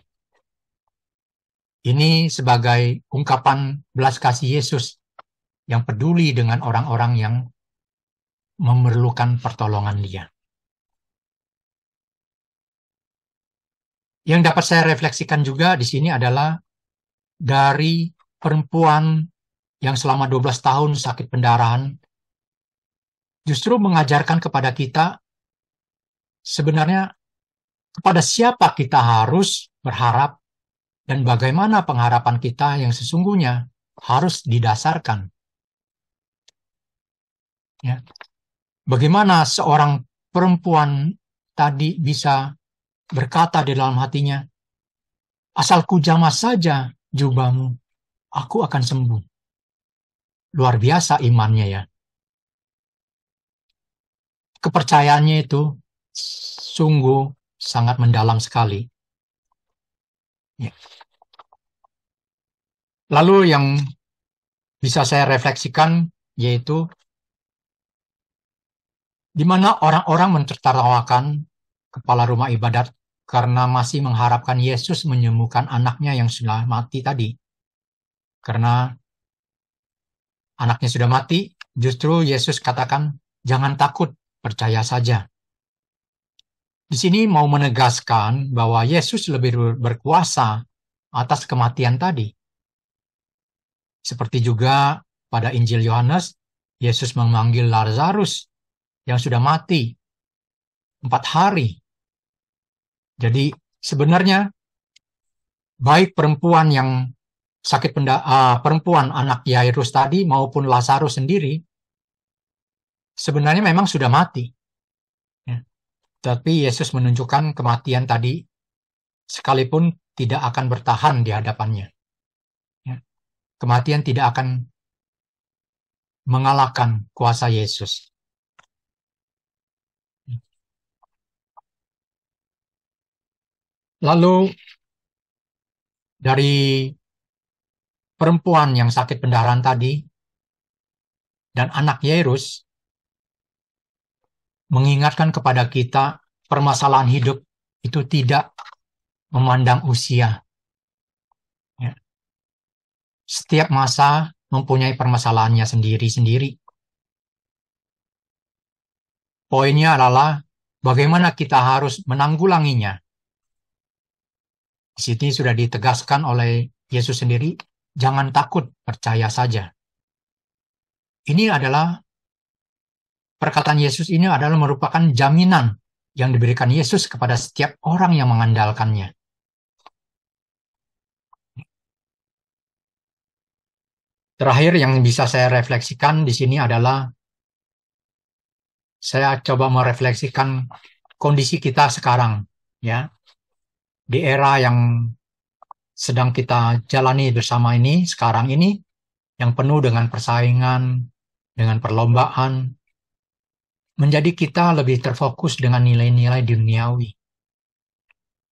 Ini sebagai ungkapan belas kasih Yesus yang peduli dengan orang-orang yang memerlukan pertolongan Dia. Yang dapat saya refleksikan juga di sini adalah dari perempuan yang selama 12 tahun sakit pendarahan justru mengajarkan kepada kita sebenarnya kepada siapa kita harus berharap dan bagaimana pengharapan kita yang sesungguhnya harus didasarkan. Ya. Bagaimana seorang perempuan tadi bisa berkata di dalam hatinya, asal ku jamah saja jubahmu, aku akan sembuh. Luar biasa imannya ya. Kepercayaannya itu sungguh sangat mendalam sekali. Ya. Lalu yang bisa saya refleksikan yaitu di mana orang-orang mentertawakan kepala rumah ibadat karena masih mengharapkan Yesus menyembuhkan anaknya yang sudah mati tadi. Karena anaknya sudah mati, justru Yesus katakan, jangan takut, percaya saja. Di sini mau menegaskan bahwa Yesus lebih berkuasa atas kematian tadi. Seperti juga pada Injil Yohanes, Yesus memanggil Lazarus yang sudah mati 4 hari. Jadi sebenarnya baik perempuan yang sakit perempuan anak Yairus tadi maupun Lazarus sendiri sebenarnya memang sudah mati. Ya. Tapi Yesus menunjukkan kematian tadi sekalipun tidak akan bertahan di hadapannya. Ya. Kematian tidak akan mengalahkan kuasa Yesus. Lalu dari perempuan yang sakit pendarahan tadi dan anak Yairus mengingatkan kepada kita permasalahan hidup itu tidak memandang usia. Ya. Setiap masa mempunyai permasalahannya sendiri-sendiri. Poinnya adalah bagaimana kita harus menanggulanginya. Di sini sudah ditegaskan oleh Yesus sendiri, jangan takut, percaya saja. Ini adalah perkataan Yesus ini adalah merupakan jaminan yang diberikan Yesus kepada setiap orang yang mengandalkannya. Terakhir yang bisa saya refleksikan di sini adalah saya coba merefleksikan kondisi kita sekarang, ya, di era yang sedang kita jalani bersama ini, sekarang ini, yang penuh dengan persaingan, dengan perlombaan, menjadi kita lebih terfokus dengan nilai-nilai duniawi.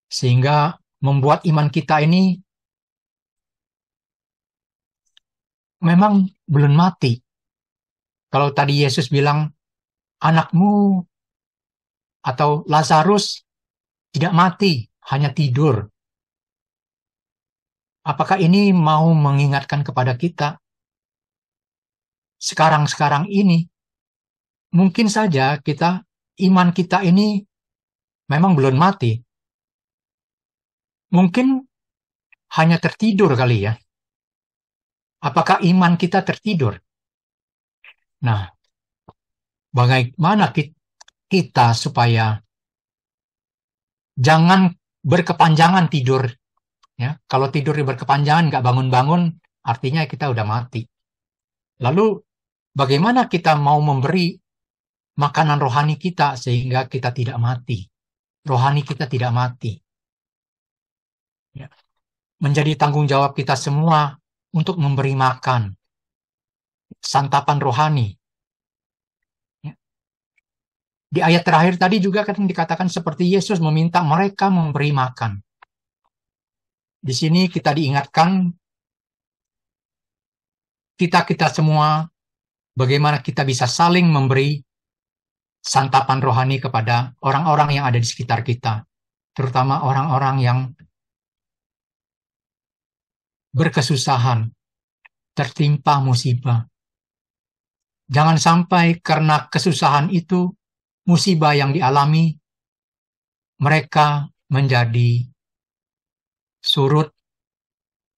Sehingga membuat iman kita ini memang belum mati. Kalau tadi Yesus bilang, anakmu atau Lazarus tidak mati, hanya tidur. Apakah ini mau mengingatkan kepada kita sekarang-sekarang ini? Mungkin saja iman kita ini memang belum mati. Mungkin hanya tertidur kali ya. Apakah iman kita tertidur? Nah, bagaimana kita supaya jangan berkepanjangan tidur, ya? Kalau tidur berkepanjangan nggak bangun-bangun, artinya kita udah mati. Lalu bagaimana kita mau memberi makanan rohani kita sehingga kita tidak mati, rohani kita tidak mati, ya. Menjadi tanggung jawab kita semua untuk memberi makan santapan rohani. Di ayat terakhir tadi juga kan dikatakan seperti Yesus meminta mereka memberi makan. Di sini kita diingatkan, kita semua, bagaimana kita bisa saling memberi santapan rohani kepada orang-orang yang ada di sekitar kita, terutama orang-orang yang berkesusahan, tertimpa musibah. Jangan sampai karena kesusahan itu, musibah yang dialami, mereka menjadi surut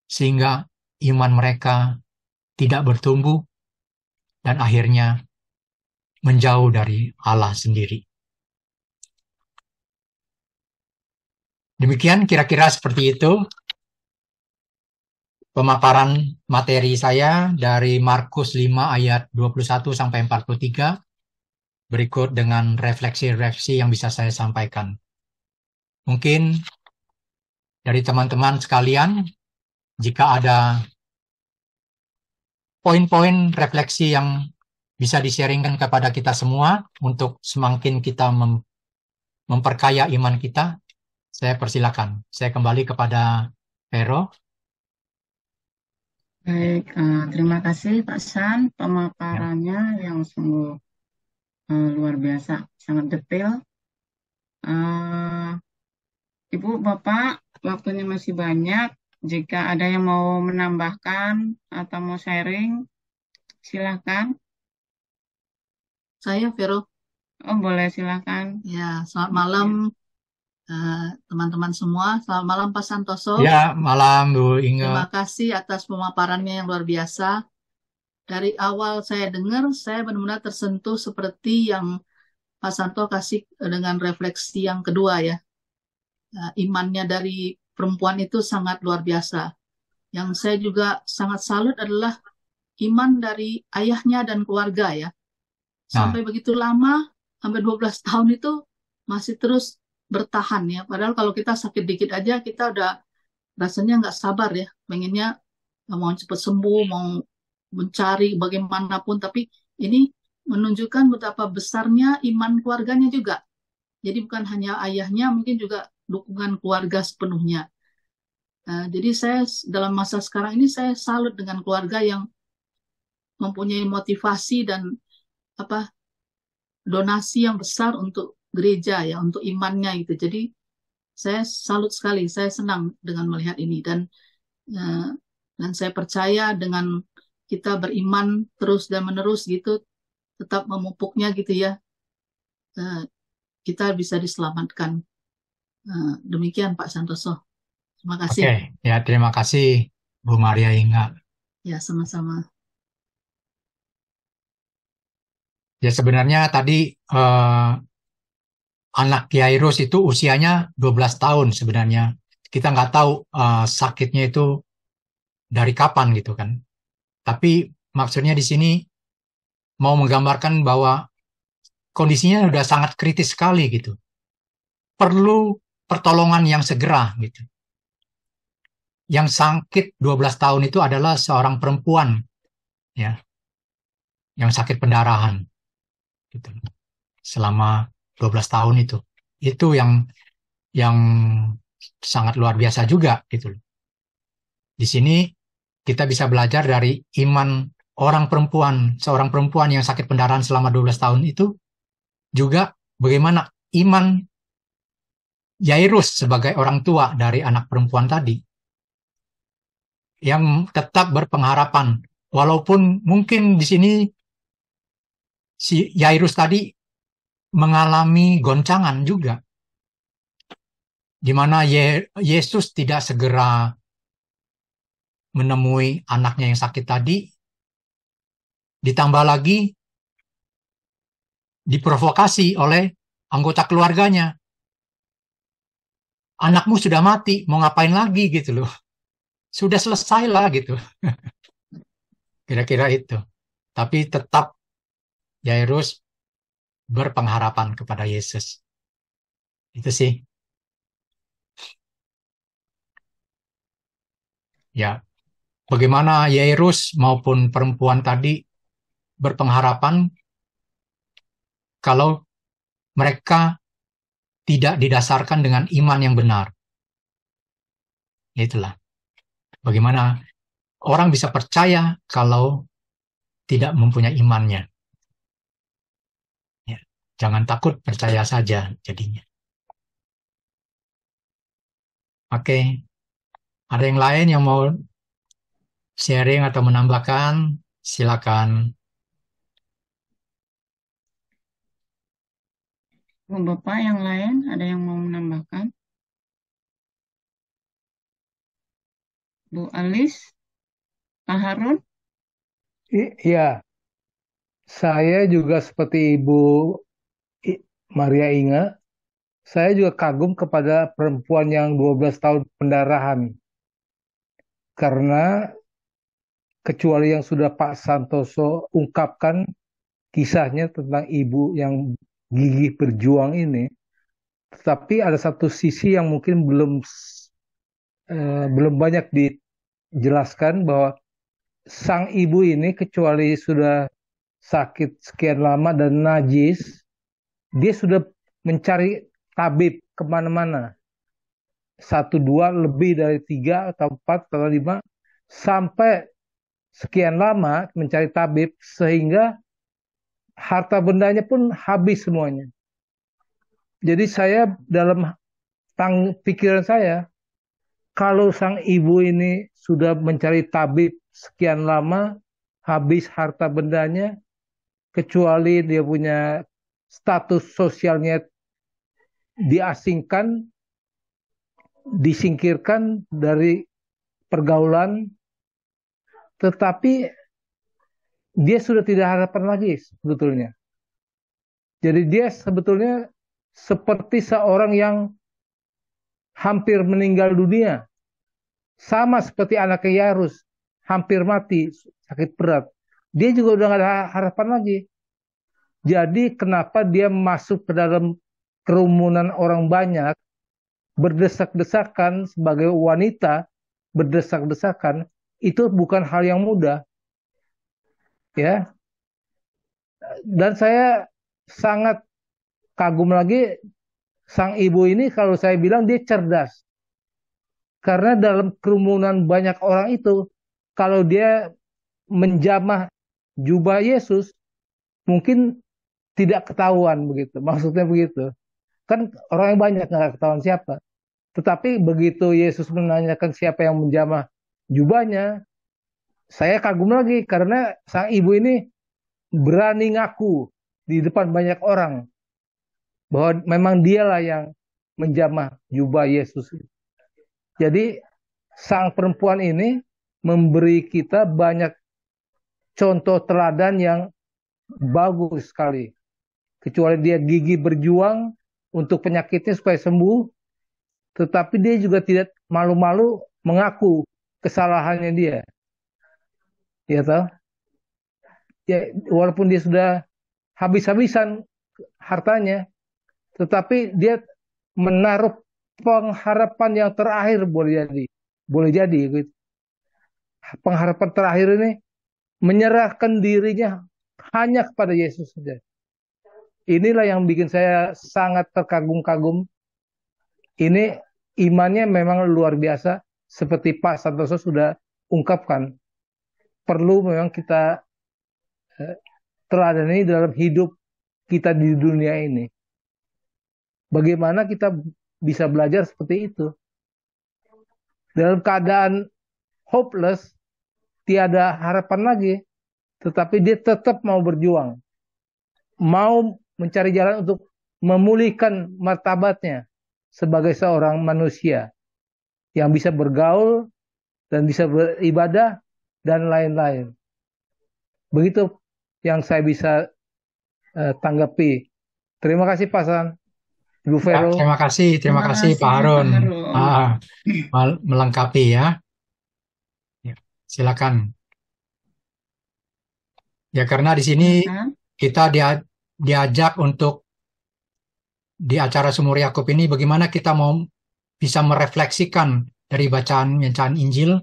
sehingga iman mereka tidak bertumbuh dan akhirnya menjauh dari Allah sendiri. Demikian kira-kira seperti itu pemaparan materi saya dari Markus 5 ayat 21 sampai 43. Berikut dengan refleksi-refleksi yang bisa saya sampaikan. Mungkin dari teman-teman sekalian, jika ada poin-poin refleksi yang bisa di-sharingkan kepada kita semua untuk semakin kita memperkaya iman kita, saya persilakan. Saya kembali kepada Vero. Baik, terima kasih Pak San, pemaparannya yang sungguh luar biasa, sangat detail. Ibu, Bapak, waktunya masih banyak. Jika ada yang mau menambahkan atau mau sharing, silakan. Saya Vero. Oh, boleh silakan. Ya, selamat malam teman-teman semua. Selamat malam Pak Santoso. Ya, malam Bu Inge. Terima kasih atas pemaparannya yang luar biasa. Dari awal saya dengar, saya benar-benar tersentuh seperti yang Pak Santo kasih dengan refleksi yang kedua ya. Imannya dari perempuan itu sangat luar biasa. Yang saya juga sangat salut adalah iman dari ayahnya dan keluarga ya. Sampai begitu lama, sampai 12 tahun itu masih terus bertahan ya. Padahal kalau kita sakit dikit aja, kita udah rasanya nggak sabar ya. Pengennya mau cepat sembuh, mau mencari bagaimanapun. Tapi ini menunjukkan betapa besarnya iman keluarganya juga. Jadi bukan hanya ayahnya, mungkin juga dukungan keluarga sepenuhnya. Jadi saya dalam masa sekarang ini saya salut dengan keluarga yang mempunyai motivasi dan donasi yang besar untuk gereja ya, untuk imannya gitu. Jadi saya salut sekali, saya senang dengan melihat ini dan saya percaya dengan kita beriman terus dan menerus gitu, tetap memupuknya gitu ya, kita bisa diselamatkan. Demikian Pak Santoso. Terima kasih. Oke, ya terima kasih Bu Maria Inga. Ya, sama-sama. Ya sebenarnya tadi anak Yairus itu usianya 12 tahun sebenarnya. Kita nggak tahu sakitnya itu dari kapan gitu kan. Tapi maksudnya di sini mau menggambarkan bahwa kondisinya sudah sangat kritis sekali gitu. Perlu pertolongan yang segera gitu. Yang sakit 12 tahun itu adalah seorang perempuan ya, yang sakit pendarahan gitu. Selama 12 tahun itu. Itu yang sangat luar biasa juga gitu. Di sini kita bisa belajar dari iman seorang perempuan yang sakit pendarahan selama 12 tahun itu, juga bagaimana iman Yairus sebagai orang tua dari anak perempuan tadi, yang tetap berpengharapan. Walaupun mungkin di sini si Yairus tadi mengalami goncangan juga, di mana Yesus tidak segera menemui anaknya yang sakit tadi, ditambah lagi diprovokasi oleh anggota keluarganya. Anakmu sudah mati, mau ngapain lagi gitu loh. Sudah selesai lah gitu. Kira-kira itu. Tapi tetap Yairus berpengharapan kepada Yesus. Itu sih. Ya, bagaimana Yairus maupun perempuan tadi berpengharapan kalau mereka tidak didasarkan dengan iman yang benar. Itulah. Bagaimana orang bisa percaya kalau tidak mempunyai imannya. Ya, jangan takut, percaya saja jadinya. Oke, ada yang lain yang mau sharing atau menambahkan? Silakan. Bu Bapak yang lain ada yang mau menambahkan? Bu Alis, Pak Harun? Iya, saya juga seperti Ibu Maria Inga, saya juga kagum kepada perempuan yang 12 tahun pendarahan. Karena kecuali yang sudah Pak Santoso ungkapkan kisahnya tentang ibu yang gigih berjuang ini, tetapi ada satu sisi yang mungkin belum banyak dijelaskan, bahwa sang ibu ini kecuali sudah sakit sekian lama dan najis, dia sudah mencari tabib kemana-mana. Satu, dua, lebih dari tiga, atau empat, atau lima, sampai sekian lama mencari tabib, sehingga harta bendanya pun habis semuanya. Jadi saya dalam pikiran saya, kalau sang ibu ini sudah mencari tabib sekian lama, habis harta bendanya, kecuali dia punya status sosialnya diasingkan, disingkirkan dari pergaulan, tetapi dia sudah tidak harapan lagi sebetulnya. Jadi dia sebetulnya seperti seorang yang hampir meninggal dunia. Sama seperti anaknya Yairus, hampir mati, sakit berat. Dia juga udah gak ada harapan lagi. Jadi kenapa dia masuk ke dalam kerumunan orang banyak, berdesak-desakan sebagai wanita, berdesak-desakan, itu bukan hal yang mudah. Ya. Dan saya sangat kagum lagi sang ibu ini, kalau saya bilang dia cerdas. Karena dalam kerumunan banyak orang itu, kalau dia menjamah jubah Yesus, mungkin tidak ketahuan begitu. Maksudnya begitu. Kan orang yang banyak nggak ketahuan siapa. Tetapi begitu Yesus menanyakan siapa yang menjamah jubahnya, saya kagum lagi karena sang ibu ini berani ngaku di depan banyak orang bahwa memang dialah yang menjamah jubah Yesus. Jadi sang perempuan ini memberi kita banyak contoh teladan yang bagus sekali. Kecuali dia gigih berjuang untuk penyakitnya supaya sembuh, tetapi dia juga tidak malu-malu mengaku kesalahannya dia. Ya toh? Ya, walaupun dia sudah habis-habisan hartanya, tetapi dia menaruh pengharapan yang terakhir, boleh jadi gitu. Pengharapan terakhir ini menyerahkan dirinya hanya kepada Yesus saja. Inilah yang bikin saya sangat terkagum-kagum. Ini imannya memang luar biasa, seperti Pak Santoso sudah ungkapkan. Perlu memang kita teladani dalam hidup kita di dunia ini. Bagaimana kita bisa belajar seperti itu? Dalam keadaan hopeless, tiada harapan lagi, tetapi dia tetap mau berjuang. Mau mencari jalan untuk memulihkan martabatnya sebagai seorang manusia yang bisa bergaul dan bisa beribadah dan lain-lain. Begitu yang saya bisa tanggapi. Terima kasih Pak San, Ibu Ya, Vero. terima kasih Terima Pak kasih Pak Harun. Harun. Melengkapi ya. Ya, silakan. Ya, karena di sini Silakan. kita diajak untuk di acara Sumur Yakub ini bagaimana kita mau bisa merefleksikan dari bacaan Injil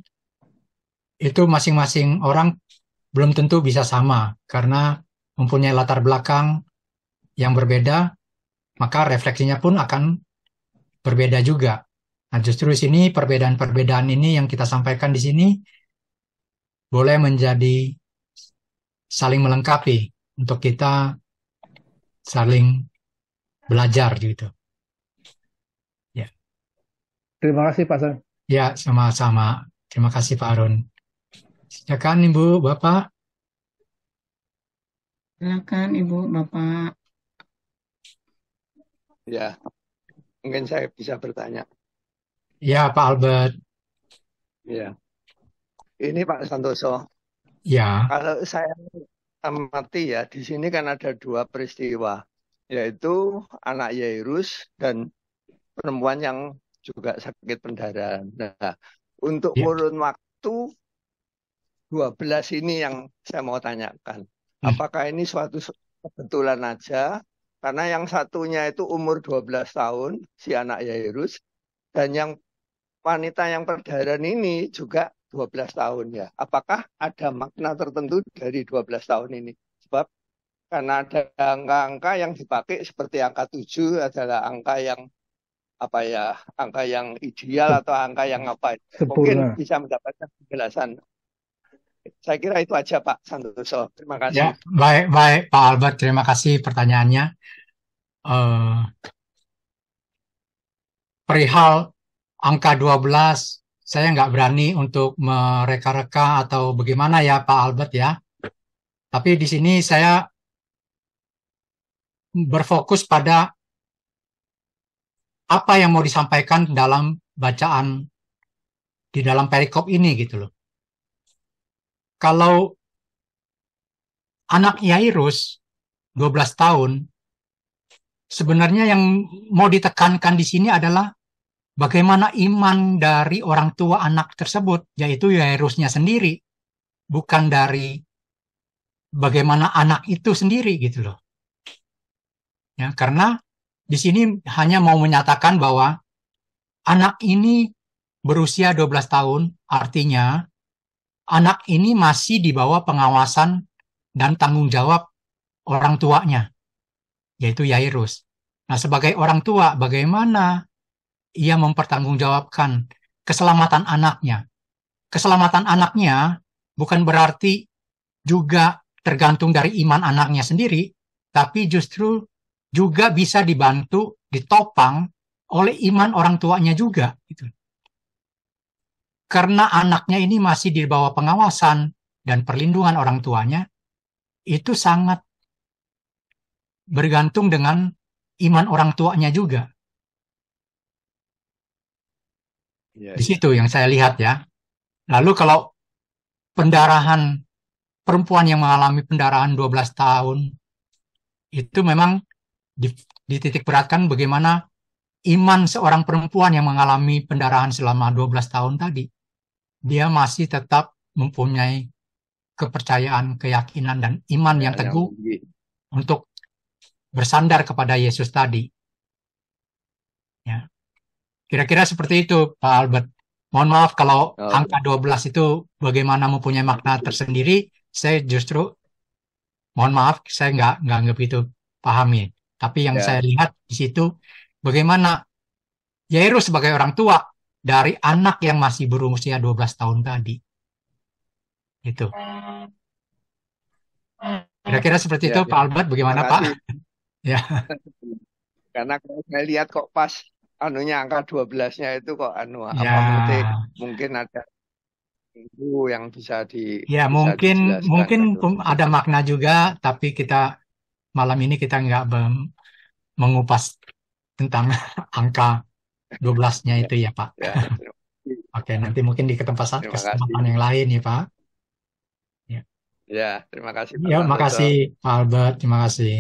itu masing-masing orang belum tentu bisa sama karena mempunyai latar belakang yang berbeda, maka refleksinya pun akan berbeda juga. Nah, justru di sini perbedaan-perbedaan ini yang kita sampaikan di sini boleh menjadi saling melengkapi untuk kita saling belajar gitu. Ya, Terima kasih Pak San. ya sama-sama. Terima kasih Pak Harun. Silakan Ibu, Bapak. Silakan Ibu, Bapak. Ya, mungkin saya bisa bertanya. Ya, Pak Albert. Ya, ini Pak Santoso. Ya, Kalau saya amati ya, di sini kan ada dua peristiwa, yaitu anak Yairus dan perempuan yang juga sakit pendarahan. Nah, untuk ya. kurun waktu 12 ini yang saya mau tanyakan. Apakah ini suatu kebetulan aja? Karena yang satunya itu umur 12 tahun, si anak Yairus, dan yang wanita yang pendarahan ini juga 12 tahun ya. Apakah ada makna tertentu dari 12 tahun ini? Sebab karena ada angka-angka yang dipakai seperti angka 7 adalah angka yang apa ya, angka yang ideal atau angka yang apa? Mungkin Sempurna. bisa mendapatkan penjelasan. Saya kira itu aja Pak Santoso. Terima Ya, kasih. baik Pak Albert, terima kasih pertanyaannya. Perihal angka 12, saya nggak berani untuk mereka-reka atau bagaimana ya Pak Albert ya. Tapi di sini saya berfokus pada apa yang mau disampaikan dalam bacaan di dalam perikop ini gitu loh. Kalau anak Yairus 12 tahun, sebenarnya yang mau ditekankan di sini adalah bagaimana iman dari orang tua anak tersebut, yaitu Yairusnya sendiri, bukan dari bagaimana anak itu sendiri gitu loh. Ya, karena di sini hanya mau menyatakan bahwa anak ini berusia 12 tahun, artinya anak ini masih di bawah pengawasan dan tanggung jawab orang tuanya, yaitu Yairus. Nah, sebagai orang tua, bagaimana ia mempertanggungjawabkan keselamatan anaknya? Keselamatan anaknya bukan berarti juga tergantung dari iman anaknya sendiri, tapi justru juga bisa dibantu, ditopang oleh iman orang tuanya juga. Gitu. Karena anaknya ini masih di bawah pengawasan dan perlindungan orang tuanya, itu sangat bergantung dengan iman orang tuanya juga. Ya, Di situ yang saya lihat ya. Lalu kalau pendarahan perempuan yang mengalami pendarahan 12 tahun, itu memang dititik beratkan bagaimana iman seorang perempuan yang mengalami pendarahan selama 12 tahun tadi. Dia masih tetap mempunyai kepercayaan, keyakinan, dan iman yang teguh untuk bersandar kepada Yesus tadi. Ya. Kira-kira seperti itu, Pak Albert. Mohon maaf kalau Oh, angka 12 itu bagaimana mempunyai makna tersendiri, saya justru mohon maaf, saya nggak begitu pahami. Tapi yang ya, saya lihat di situ, bagaimana Yairus sebagai orang tua dari anak yang masih berusia 12 tahun tadi. Itu. Kira-kira seperti itu, ya. Pak Albert. Bagaimana, Terima Pak? kasih. Ya, Karena kalau saya lihat kok pas anunya angka 12-nya itu kok apa ya, mungkin ada itu yang bisa ya bisa mungkin dijelaskan mungkin gitu. ada makna juga, tapi kita malam ini kita nggak mengupas tentang angka 12-nya Ya, itu ya, Pak. ya. Oke, nanti mungkin di Terima kasih. kesempatan yang lain ya, Pak. Ya, Ya, terima kasih Pak ya Santoso. makasih, Pak Albert. Terima kasih.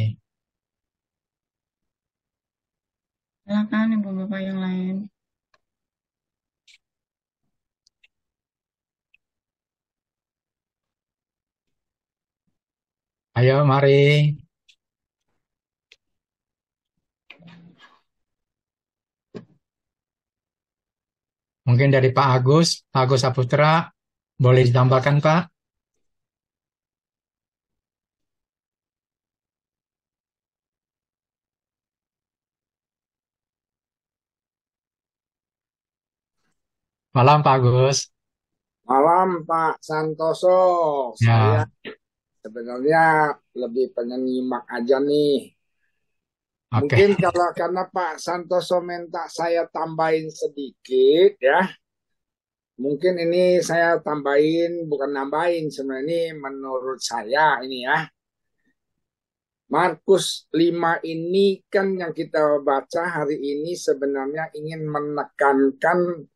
Silakan Ibu Bapak yang lain. Ayo, mari. Mungkin dari Pak Agus Saputra, boleh ditambahkan, Pak? Malam, Pak Agus. Malam Pak Santoso, saya Ya, sebenarnya lebih pengen nyimak aja nih. oke. Mungkin karena Pak Santoso minta saya tambahin sedikit ya. Mungkin ini saya tambahin, bukan nambahin, sebenarnya ini menurut saya ini ya. Markus 5 ini kan yang kita baca hari ini sebenarnya ingin menekankan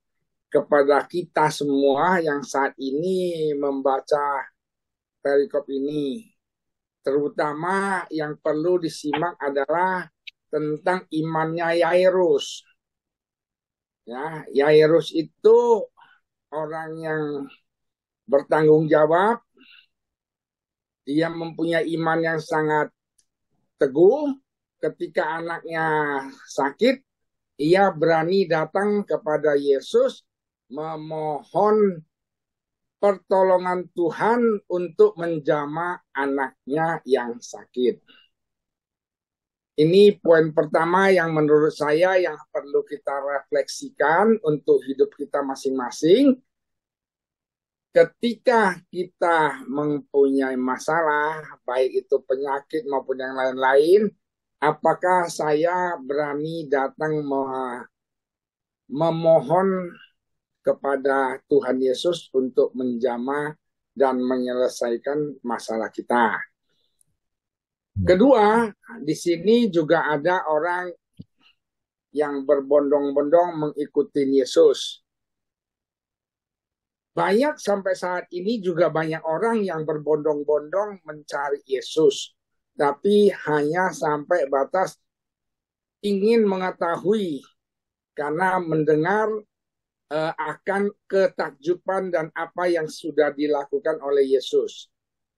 kepada kita semua yang saat ini membaca perikop ini. Terutama yang perlu disimak adalah tentang imannya Yairus. Ya, Yairus itu orang yang bertanggung jawab, dia mempunyai iman yang sangat teguh. Ketika anaknya sakit, ia berani datang kepada Yesus memohon pertolongan Tuhan untuk menjamah anaknya yang sakit. Ini poin pertama yang menurut saya yang perlu kita refleksikan untuk hidup kita masing-masing. Ketika kita mempunyai masalah, baik itu penyakit maupun yang lain-lain, apakah saya berani datang memohon kepada Tuhan Yesus untuk menjamah dan menyelesaikan masalah kita. Kedua, di sini juga ada orang yang berbondong-bondong mengikuti Yesus. Banyak sampai saat ini juga banyak orang yang berbondong-bondong mencari Yesus. Tapi hanya sampai batas ingin mengetahui karena mendengar akan ketakjuban dan apa yang sudah dilakukan oleh Yesus.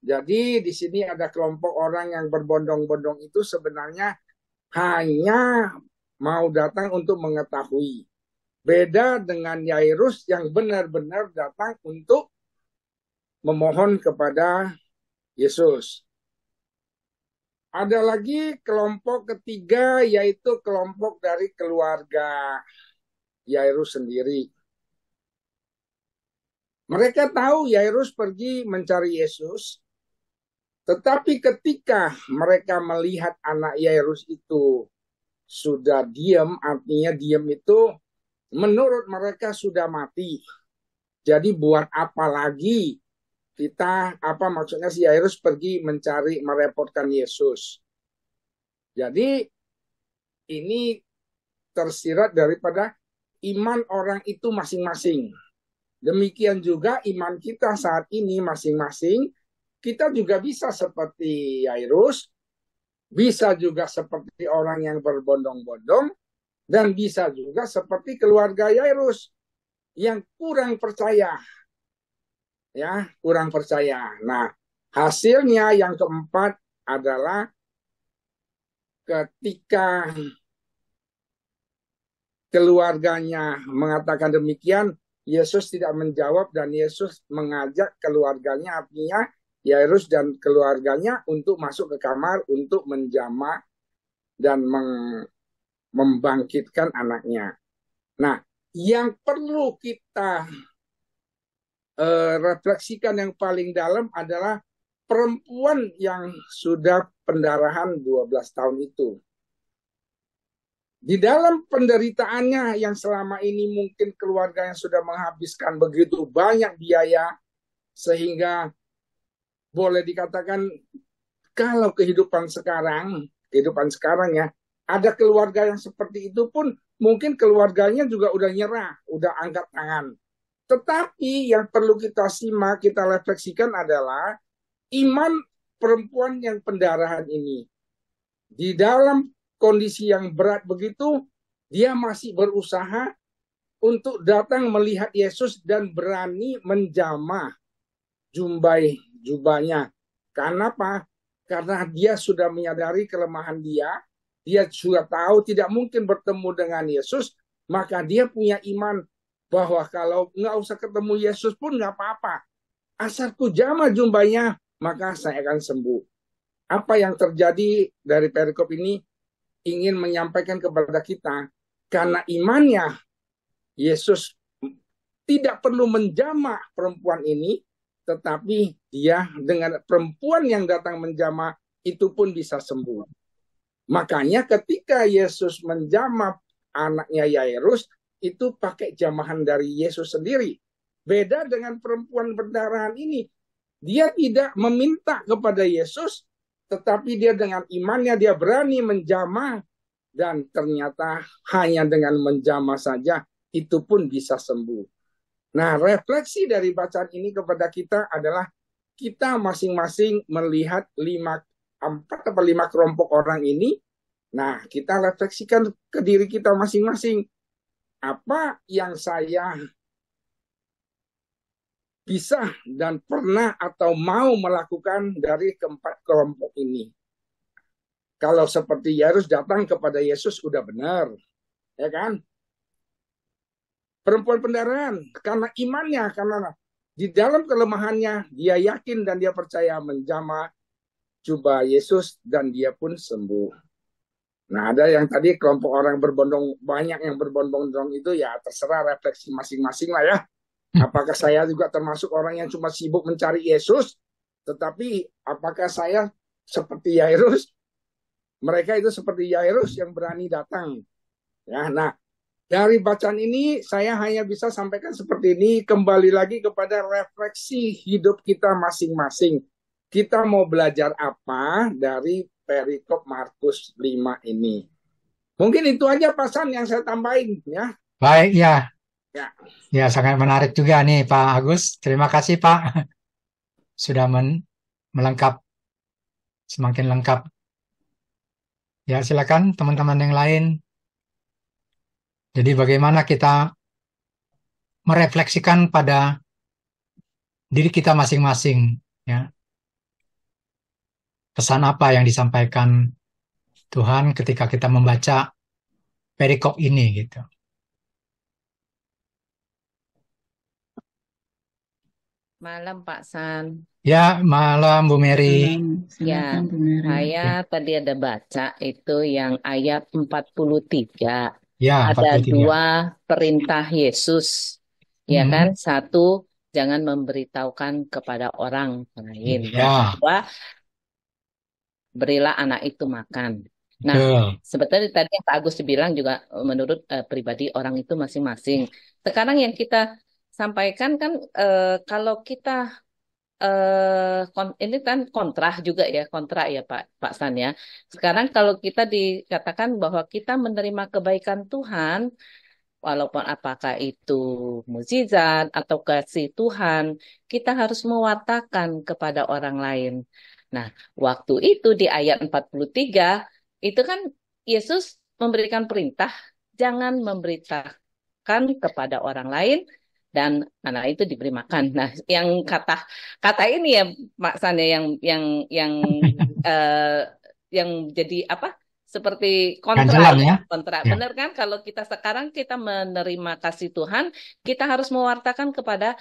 Jadi di sini ada kelompok orang yang berbondong-bondong itu sebenarnya hanya mau datang untuk mengetahui. Beda dengan Yairus yang benar-benar datang untuk memohon kepada Yesus. Ada lagi kelompok ketiga yaitu kelompok dari keluarga Yairus sendiri. Mereka tahu Yairus pergi mencari Yesus, tetapi ketika mereka melihat anak Yairus itu sudah diam, artinya diam itu menurut mereka sudah mati. Jadi buat apa lagi kita, apa maksudnya si Yairus pergi mencari merepotkan Yesus. Jadi ini tersirat daripada iman orang itu masing-masing. Demikian juga iman kita saat ini masing-masing, kita juga bisa seperti Yairus, bisa juga seperti orang yang berbondong-bondong, dan bisa juga seperti keluarga Yairus yang kurang percaya. Ya, kurang percaya. Nah, hasilnya yang keempat adalah ketika keluarganya mengatakan demikian, Yesus tidak menjawab dan Yesus mengajak keluarganya, artinya Yairus dan keluarganya untuk masuk ke kamar untuk menjamah dan membangkitkan anaknya. Nah, yang perlu kita refleksikan yang paling dalam adalah perempuan yang sudah pendarahan 12 tahun itu. Di dalam penderitaannya yang selama ini mungkin keluarga yang sudah menghabiskan begitu banyak biaya, sehingga boleh dikatakan kalau kehidupan sekarang ya, ada keluarga yang seperti itu pun mungkin keluarganya juga udah nyerah, udah angkat tangan. Tetapi yang perlu kita simak, kita refleksikan adalah iman perempuan yang pendarahan ini. Di dalam kondisi yang berat begitu, dia masih berusaha untuk datang melihat Yesus dan berani menjamah jubahnya. Karena apa? Karena dia sudah menyadari kelemahan dia sudah tahu tidak mungkin bertemu dengan Yesus, maka dia punya iman bahwa kalau nggak usah ketemu Yesus pun nggak apa-apa. Asal ku jamah jubahnya, maka saya akan sembuh. Apa yang terjadi dari perikop ini ingin menyampaikan kepada kita, karena imannya Yesus tidak perlu menjamah perempuan ini, tetapi dia dengan perempuan yang datang menjamah itu pun bisa sembuh. Makanya ketika Yesus menjamah anaknya Yairus, itu pakai jamahan dari Yesus sendiri. Beda dengan perempuan berdarahan ini. Dia tidak meminta kepada Yesus, tetapi dia dengan imannya dia berani menjamah, dan ternyata hanya dengan menjamah saja itu pun bisa sembuh. Nah, refleksi dari bacaan ini kepada kita adalah kita masing-masing melihat 4 atau 5 kelompok orang ini. Nah, kita refleksikan ke diri kita masing-masing. Apa yang saya bisa dan pernah atau mau melakukan dari keempat kelompok ini. Kalau seperti Yairus datang kepada Yesus udah benar, ya kan? Perempuan pendarahan karena imannya, karena di dalam kelemahannya dia yakin dan dia percaya menjamah jubah Yesus dan dia pun sembuh. Nah, ada yang tadi kelompok orang berbondong, banyak yang berbondong-bondong itu ya terserah refleksi masing-masing lah ya. Apakah saya juga termasuk orang yang cuma sibuk mencari Yesus, tetapi apakah saya seperti Yairus? Mereka itu seperti Yairus yang berani datang. Ya, nah, dari bacaan ini saya hanya bisa sampaikan seperti ini, kembali lagi kepada refleksi hidup kita masing-masing. Kita mau belajar apa dari perikop Markus 5 ini? Mungkin itu aja pasan yang saya tambahin ya. Baik, ya. Ya. Ya, sangat menarik juga nih Pak Agus. Terima kasih Pak. Sudah melengkap, semakin lengkap. Ya, silakan teman-teman yang lain. Jadi bagaimana kita merefleksikan pada diri kita masing-masing, ya. Pesan apa yang disampaikan Tuhan ketika kita membaca perikop ini gitu. Malam Pak San. Ya, malam Bu Mary. Ya, Silakan Bu Mary. saya tadi ada baca itu yang ayat 43. Ya, Ada 43. 2 perintah Yesus. Ya kan? 1, jangan memberitahukan kepada orang lain. Ya. 2, berilah anak itu makan. Nah, Betul. sebetulnya tadi yang Pak Agus bilang juga menurut pribadi orang itu masing-masing. Sekarang yang kita sampaikan kan kalau kita ini kan kontra juga ya, kontra ya Pak San ya. Sekarang kalau kita dikatakan bahwa kita menerima kebaikan Tuhan, walaupun apakah itu mukjizat atau kasih Tuhan, kita harus mewartakan kepada orang lain. Nah, waktu itu di ayat 43, itu kan Yesus memberikan perintah, jangan memberitakan kepada orang lain, dan anak itu diberi makan. Nah, yang kata ini ya Pak San ya, yang jadi apa? seperti kontra ganjelan ya, ya. kontra. Ya. Benar kan? Kalau kita sekarang kita menerima kasih Tuhan, kita harus mewartakan kepada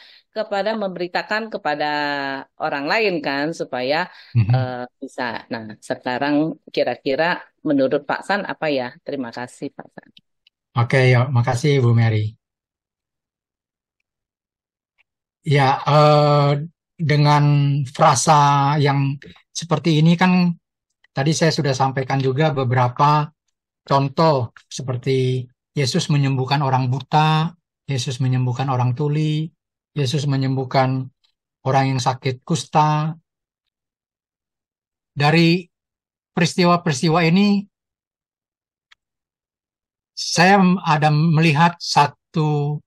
memberitakan kepada orang lain kan supaya bisa. Nah, sekarang kira-kira menurut Pak San apa ya? Terima kasih Pak San. Oke, ya, makasih Bu Mary. Ya, dengan frasa yang seperti ini kan tadi saya sudah sampaikan juga beberapa contoh seperti Yesus menyembuhkan orang buta, Yesus menyembuhkan orang tuli, Yesus menyembuhkan orang yang sakit kusta. Dari peristiwa-peristiwa ini saya ada melihat satu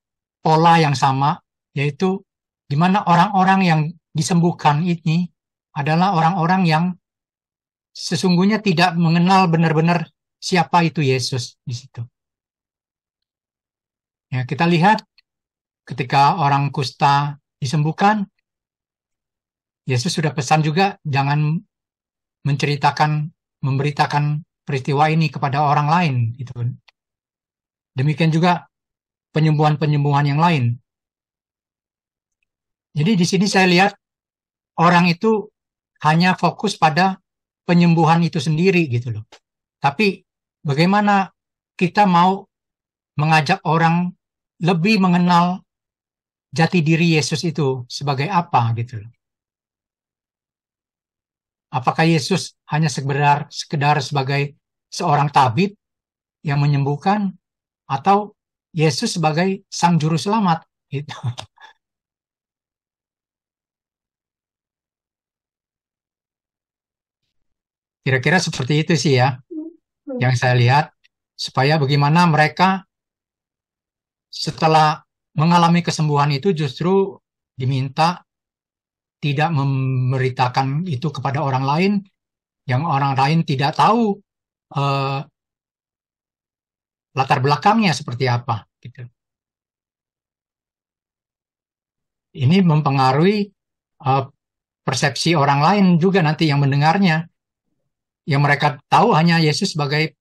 pola yang sama, yaitu di mana orang-orang yang disembuhkan ini adalah orang-orang yang sesungguhnya tidak mengenal benar-benar siapa itu Yesus di situ. Ya, kita lihat ketika orang kusta disembuhkan, Yesus sudah pesan juga jangan memberitakan peristiwa ini kepada orang lain. Gitu. Demikian juga penyembuhan-penyembuhan yang lain. Jadi di sini saya lihat orang itu hanya fokus pada penyembuhan itu sendiri gitu loh. Tapi bagaimana kita mau mengajak orang lebih mengenal jati diri Yesus itu sebagai apa gitu loh. Apakah Yesus hanya sekedar sebagai seorang tabib yang menyembuhkan atau Yesus sebagai sang juru selamat gitu. Kira-kira seperti itu sih ya yang saya lihat, supaya bagaimana mereka setelah mengalami kesembuhan itu justru diminta tidak memberitakan itu kepada orang lain, yang orang lain tidak tahu latar belakangnya seperti apa gitu. Ini mempengaruhi persepsi orang lain juga nanti yang mendengarnya. Yang mereka tahu hanya Yesus sebagai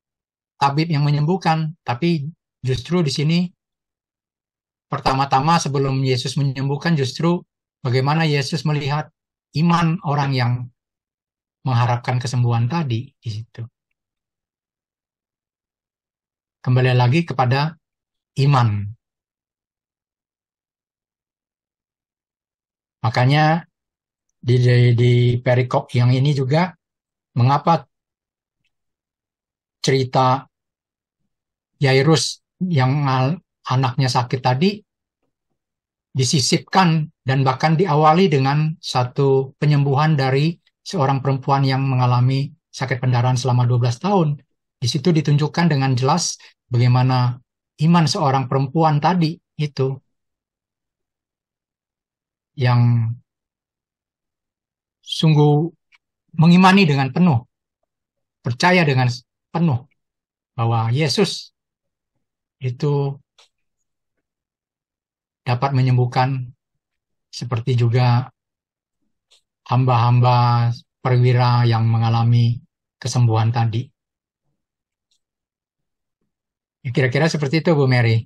tabib yang menyembuhkan, tapi justru di sini pertama-tama sebelum Yesus menyembuhkan justru bagaimana Yesus melihat iman orang yang mengharapkan kesembuhan tadi di situ. Kembali lagi kepada iman. Makanya di perikop yang ini juga mengapa cerita Yairus yang anaknya sakit tadi disisipkan dan bahkan diawali dengan satu penyembuhan dari seorang perempuan yang mengalami sakit pendarahan selama 12 tahun. Di situ ditunjukkan dengan jelas bagaimana iman seorang perempuan tadi itu yang sungguh mengimani dengan penuh, percaya dengan penuh bahwa Yesus itu dapat menyembuhkan, seperti juga hamba-hamba perwira yang mengalami kesembuhan tadi. Kira-kira seperti itu, Bu Mary.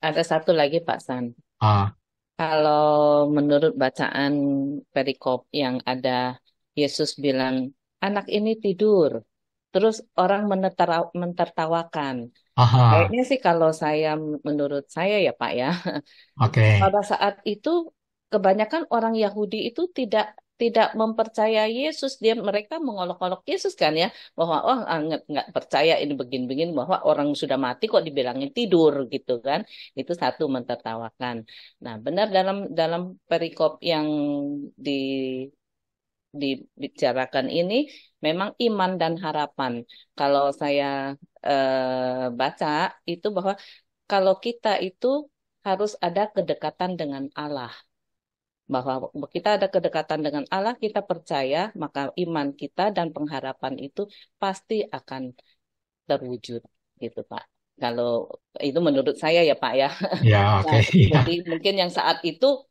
Ada satu lagi, Pak San. Ah, Kalau menurut bacaan perikop yang ada, Yesus bilang, anak ini tidur. Terus orang mentertawakan. aha, Kayaknya sih kalau menurut saya ya Pak ya, oke. pada saat itu kebanyakan orang Yahudi itu tidak mempercayai Yesus. Mereka mengolok-olok Yesus kan ya, bahwa nggak percaya ini begini-begini, bahwa orang sudah mati kok dibilangin tidur gitu kan. Itu satu, mentertawakan. Nah, benar dalam perikop yang dibicarakan ini memang iman dan harapan. Kalau saya baca itu bahwa kalau kita itu harus ada kedekatan dengan Allah. Bahwa kita ada kedekatan dengan Allah, kita percaya, maka iman kita dan pengharapan itu pasti akan terwujud gitu Pak. Kalau itu menurut saya ya Pak ya. Ya, oke. Nah, jadi mungkin yang saat itu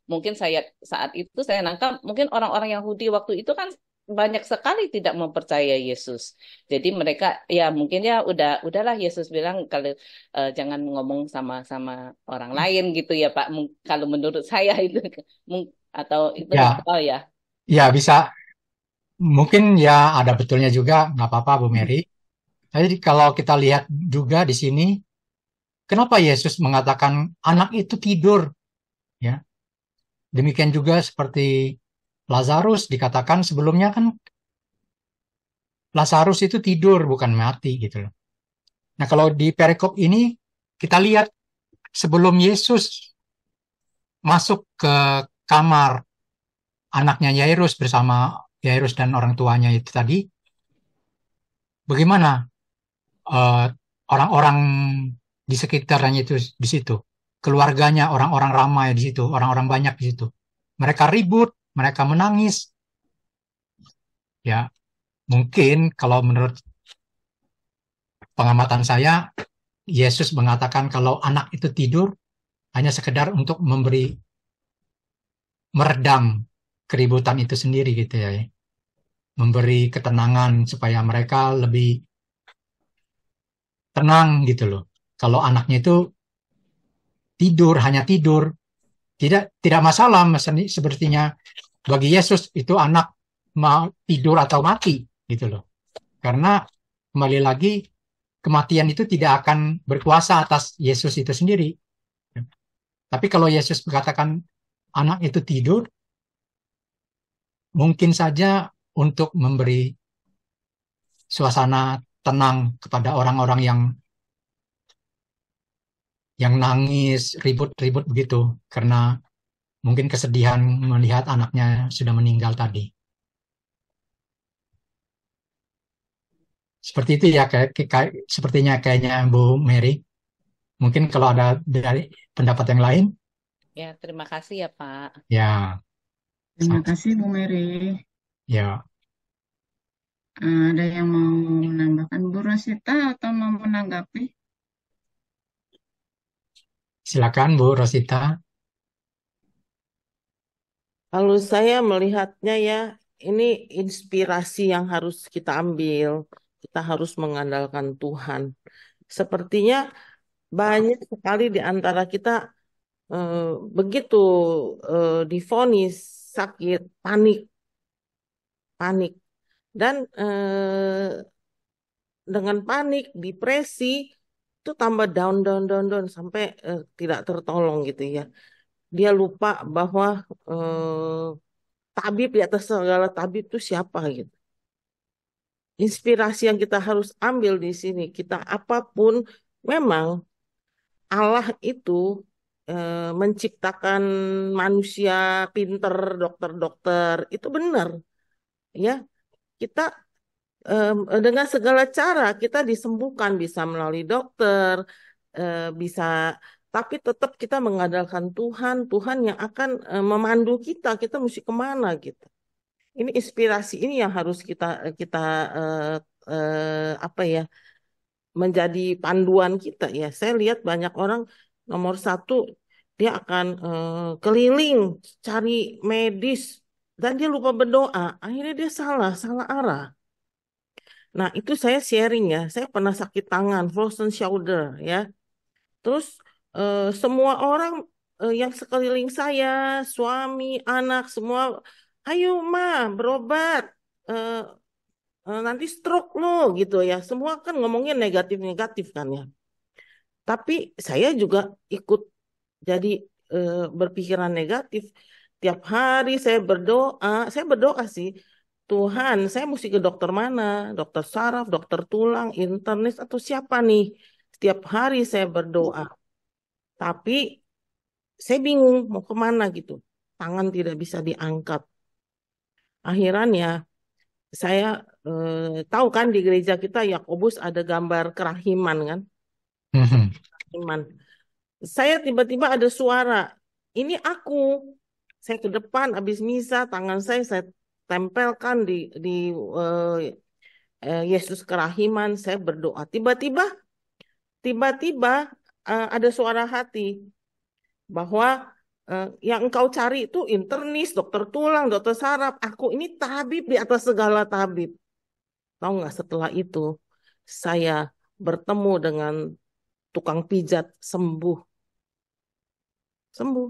saya nangkap mungkin orang-orang Yahudi waktu itu kan banyak sekali tidak mempercayai Yesus. Jadi mereka ya mungkin ya udahlah Yesus bilang kalau jangan ngomong sama orang lain gitu ya Pak. Kalau menurut saya itu atau itu nggak Ya, tahu ya. ya bisa. Mungkin ya ada betulnya juga, nggak apa-apa Bu Mary. Jadi kalau kita lihat juga di sini, kenapa Yesus mengatakan anak itu tidur? Ya, demikian juga seperti Lazarus dikatakan sebelumnya kan Lazarus itu tidur bukan mati gitu loh. Nah kalau di perikop ini kita lihat sebelum Yesus masuk ke kamar anaknya Yairus bersama Yairus dan orang tuanya itu tadi, bagaimana eh, orang-orang di sekitarnya itu di situ, keluarganya orang-orang ramai di situ, orang-orang banyak di situ. Mereka ribut, mereka menangis. Ya, mungkin kalau menurut pengamatan saya, Yesus mengatakan kalau anak itu tidur hanya sekedar untuk meredam keributan itu sendiri gitu ya. Memberi ketenangan supaya mereka lebih tenang gitu loh. Kalau anaknya itu tidur, hanya tidur, tidak masalah sepertinya bagi Yesus itu anak mau tidur atau mati gitu loh. Karena kembali lagi kematian itu tidak akan berkuasa atas Yesus itu sendiri. Tapi kalau Yesus mengatakan anak itu tidur, mungkin saja untuk memberi suasana tenang kepada orang-orang yang nangis, ribut-ribut begitu, karena mungkin kesedihan melihat anaknya sudah meninggal tadi. Seperti itu ya, sepertinya kayaknya Bu Mary. Mungkin kalau ada dari pendapat yang lain, Ya, terima kasih ya Pak. ya, Terima kasih Bu Mary. ya, Ada yang mau menambahkan Bu Rosita atau mau menanggapi? silakan Bu Rosita. Kalau saya melihatnya ya, ini inspirasi yang harus kita ambil. Kita harus mengandalkan Tuhan. Sepertinya banyak sekali di antara kita eh, begitu divonis sakit, panik, panik. Dan dengan panik, depresi, itu tambah down, down, down, down, sampai tidak tertolong gitu ya. Dia lupa bahwa tabib di atas segala tabib itu siapa gitu. Inspirasi yang kita harus ambil di sini, kita apapun, memang Allah itu menciptakan manusia pinter, dokter-dokter, itu benar. Ya, kita dengan segala cara kita disembuhkan, bisa melalui dokter, bisa, tapi tetap kita mengandalkan Tuhan, Tuhan yang akan memandu kita, kita mesti kemana gitu. Ini inspirasi ini yang harus kita kita apa ya, menjadi panduan kita ya. Saya lihat banyak orang nomor satu dia akan keliling cari medis dan dia lupa berdoa. Akhirnya dia salah arah. Nah, itu saya sharing ya. Saya pernah sakit tangan, frozen shoulder ya. Terus semua orang yang sekeliling saya, suami, anak, semua, ayo ma, berobat. Eh, nanti stroke lo gitu ya. Semua kan ngomongnya negatif-negatif kan ya. Tapi saya juga ikut jadi berpikiran negatif. Tiap hari saya berdoa sih. Tuhan, saya mesti ke dokter mana? Dokter saraf, dokter tulang, internis, atau siapa nih? Setiap hari saya berdoa. Tapi saya bingung mau kemana gitu. Tangan tidak bisa diangkat. Akhirnya saya tahu kan di gereja kita Yakobus ada gambar kerahiman kan. Mhm. Kerahiman. Saya tiba-tiba ada suara. Ini aku. Saya ke depan habis misa, tangan saya tempelkan di Yesus kerahiman, saya berdoa. Tiba-tiba ada suara hati bahwa Yang engkau cari itu internis, dokter tulang, dokter saraf. Aku ini tabib di atas segala tabib. Tahu nggak, setelah itu saya bertemu dengan tukang pijat, sembuh. Sembuh.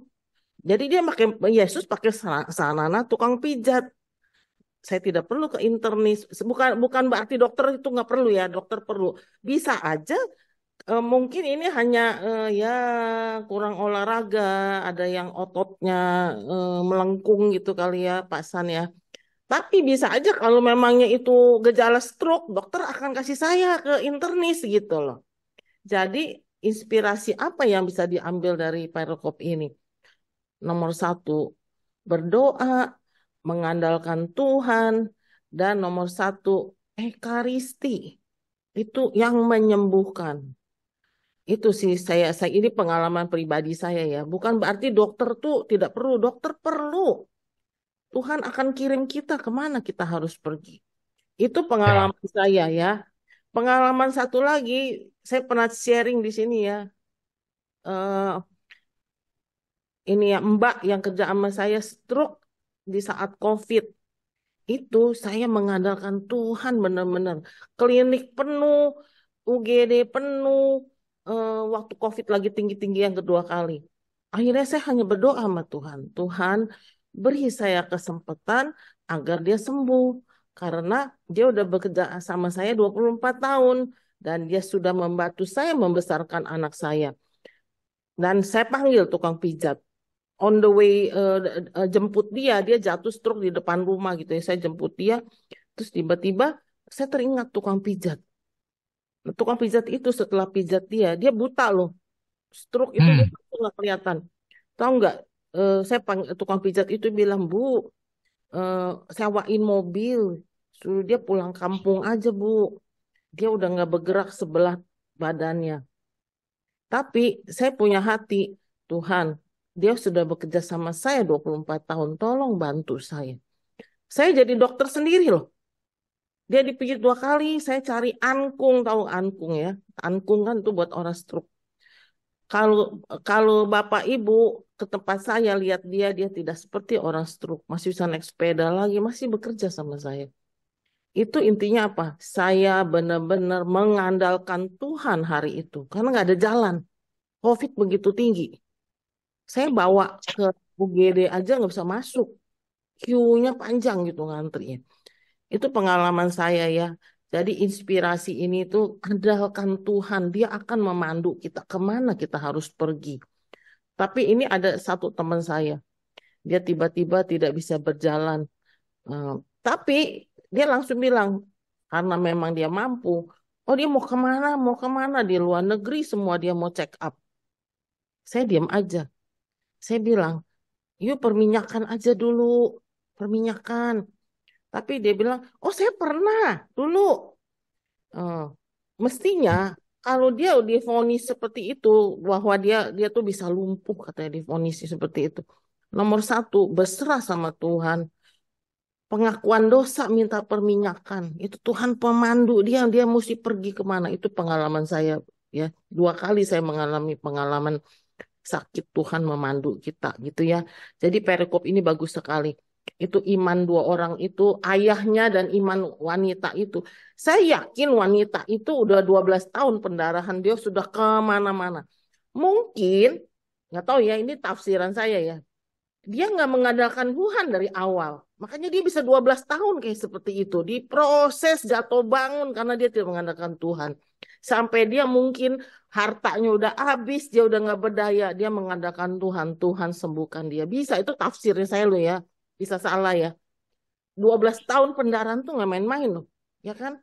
Jadi dia pakai, Yesus pakai sarana tukang pijat. Saya tidak perlu ke internis. Bukan berarti dokter itu nggak perlu ya, dokter perlu. Bisa aja mungkin ini hanya ya kurang olahraga, ada yang ototnya melengkung gitu kali ya, Pak San ya. Tapi bisa aja kalau memangnya itu gejala stroke, dokter akan kasih saya ke internis gitu loh. Jadi inspirasi apa yang bisa diambil dari perikop ini? Nomor 1, berdoa, mengandalkan Tuhan, dan nomor 1, ekaristi. Itu yang menyembuhkan. Itu sih saya ini pengalaman pribadi saya ya. Bukan berarti dokter tuh tidak perlu, dokter perlu. Tuhan akan kirim kita kemana kita harus pergi. Itu Ya, pengalaman saya ya. Pengalaman satu lagi, saya pernah sharing di sini ya. Eh, ini ya Mbak yang kerja sama saya stroke di saat COVID. Itu saya mengandalkan Tuhan benar-benar. Klinik penuh, UGD penuh, waktu COVID lagi tinggi-tinggi yang kedua kali. Akhirnya saya hanya berdoa sama Tuhan. Tuhan, beri saya kesempatan agar dia sembuh. Karena dia udah bekerja sama saya 24 tahun. Dan dia sudah membantu saya membesarkan anak saya. Dan saya panggil tukang pijat. On the way jemput dia jatuh stroke di depan rumah gitu ya. Saya jemput dia, terus tiba-tiba saya teringat tukang pijat. Nah, tukang pijat itu setelah pijat dia buta loh. Stroke itu dia hmm, nggak kelihatan. Tahu nggak? Saya tukang pijat itu bilang, Bu, sewain mobil, suruh dia pulang kampung aja, Bu. Dia udah nggak bergerak sebelah badannya. Tapi saya punya hati, Tuhan, dia sudah bekerja sama saya 24 tahun, tolong bantu saya. Saya jadi dokter sendiri loh. Dia dipijit 2 kali, saya cari ankung, tahu ankung ya. Ankung kan itu buat orang stroke. Kalau kalau Bapak Ibu ke tempat saya lihat dia tidak seperti orang stroke, masih bisa naik sepeda lagi, masih bekerja sama saya. Itu intinya apa? Saya benar-benar mengandalkan Tuhan hari itu, karena nggak ada jalan. COVID begitu tinggi. Saya bawa ke UGD aja nggak bisa masuk. Queue-nya panjang gitu ngantrinya. Itu pengalaman saya ya. Jadi inspirasi ini tuh andalkan Tuhan. Dia akan memandu kita kemana kita harus pergi. Tapi ini ada satu teman saya. Dia tiba-tiba tidak bisa berjalan. Eh, tapi dia langsung bilang, karena memang dia mampu. Oh dia mau kemana? Mau kemana? Di luar negeri semua dia mau check up. Saya diam aja. Saya bilang, yuk perminyakan aja dulu. Perminyakan. Tapi dia bilang, oh saya pernah dulu. Eh, mestinya kalau dia divonis seperti itu, bahwa dia tuh bisa lumpuh katanya divonis seperti itu. Nomor 1, berserah sama Tuhan. Pengakuan dosa minta perminyakan. Itu Tuhan pemandu dia mesti pergi kemana. Itu pengalaman saya ya. 2 kali saya mengalami pengalaman sakit Tuhan memandu kita gitu ya. Jadi perikop ini bagus sekali. Itu iman 2 orang itu, ayahnya dan iman wanita itu. Saya yakin wanita itu udah 12 tahun pendarahan, dia sudah kemana-mana. Mungkin, nggak tahu ya, ini tafsiran saya ya. Dia nggak mengandalkan Tuhan dari awal. Makanya dia bisa 12 tahun kayak seperti itu. Diproses jatuh bangun karena dia tidak mengandalkan Tuhan. Sampai dia mungkin hartanya udah habis, dia udah nggak berdaya. Dia mengandalkan Tuhan. Tuhan sembuhkan dia. Bisa, itu tafsirnya saya loh ya. Bisa salah ya. 12 tahun pendarahan tuh nggak main-main loh. Ya kan?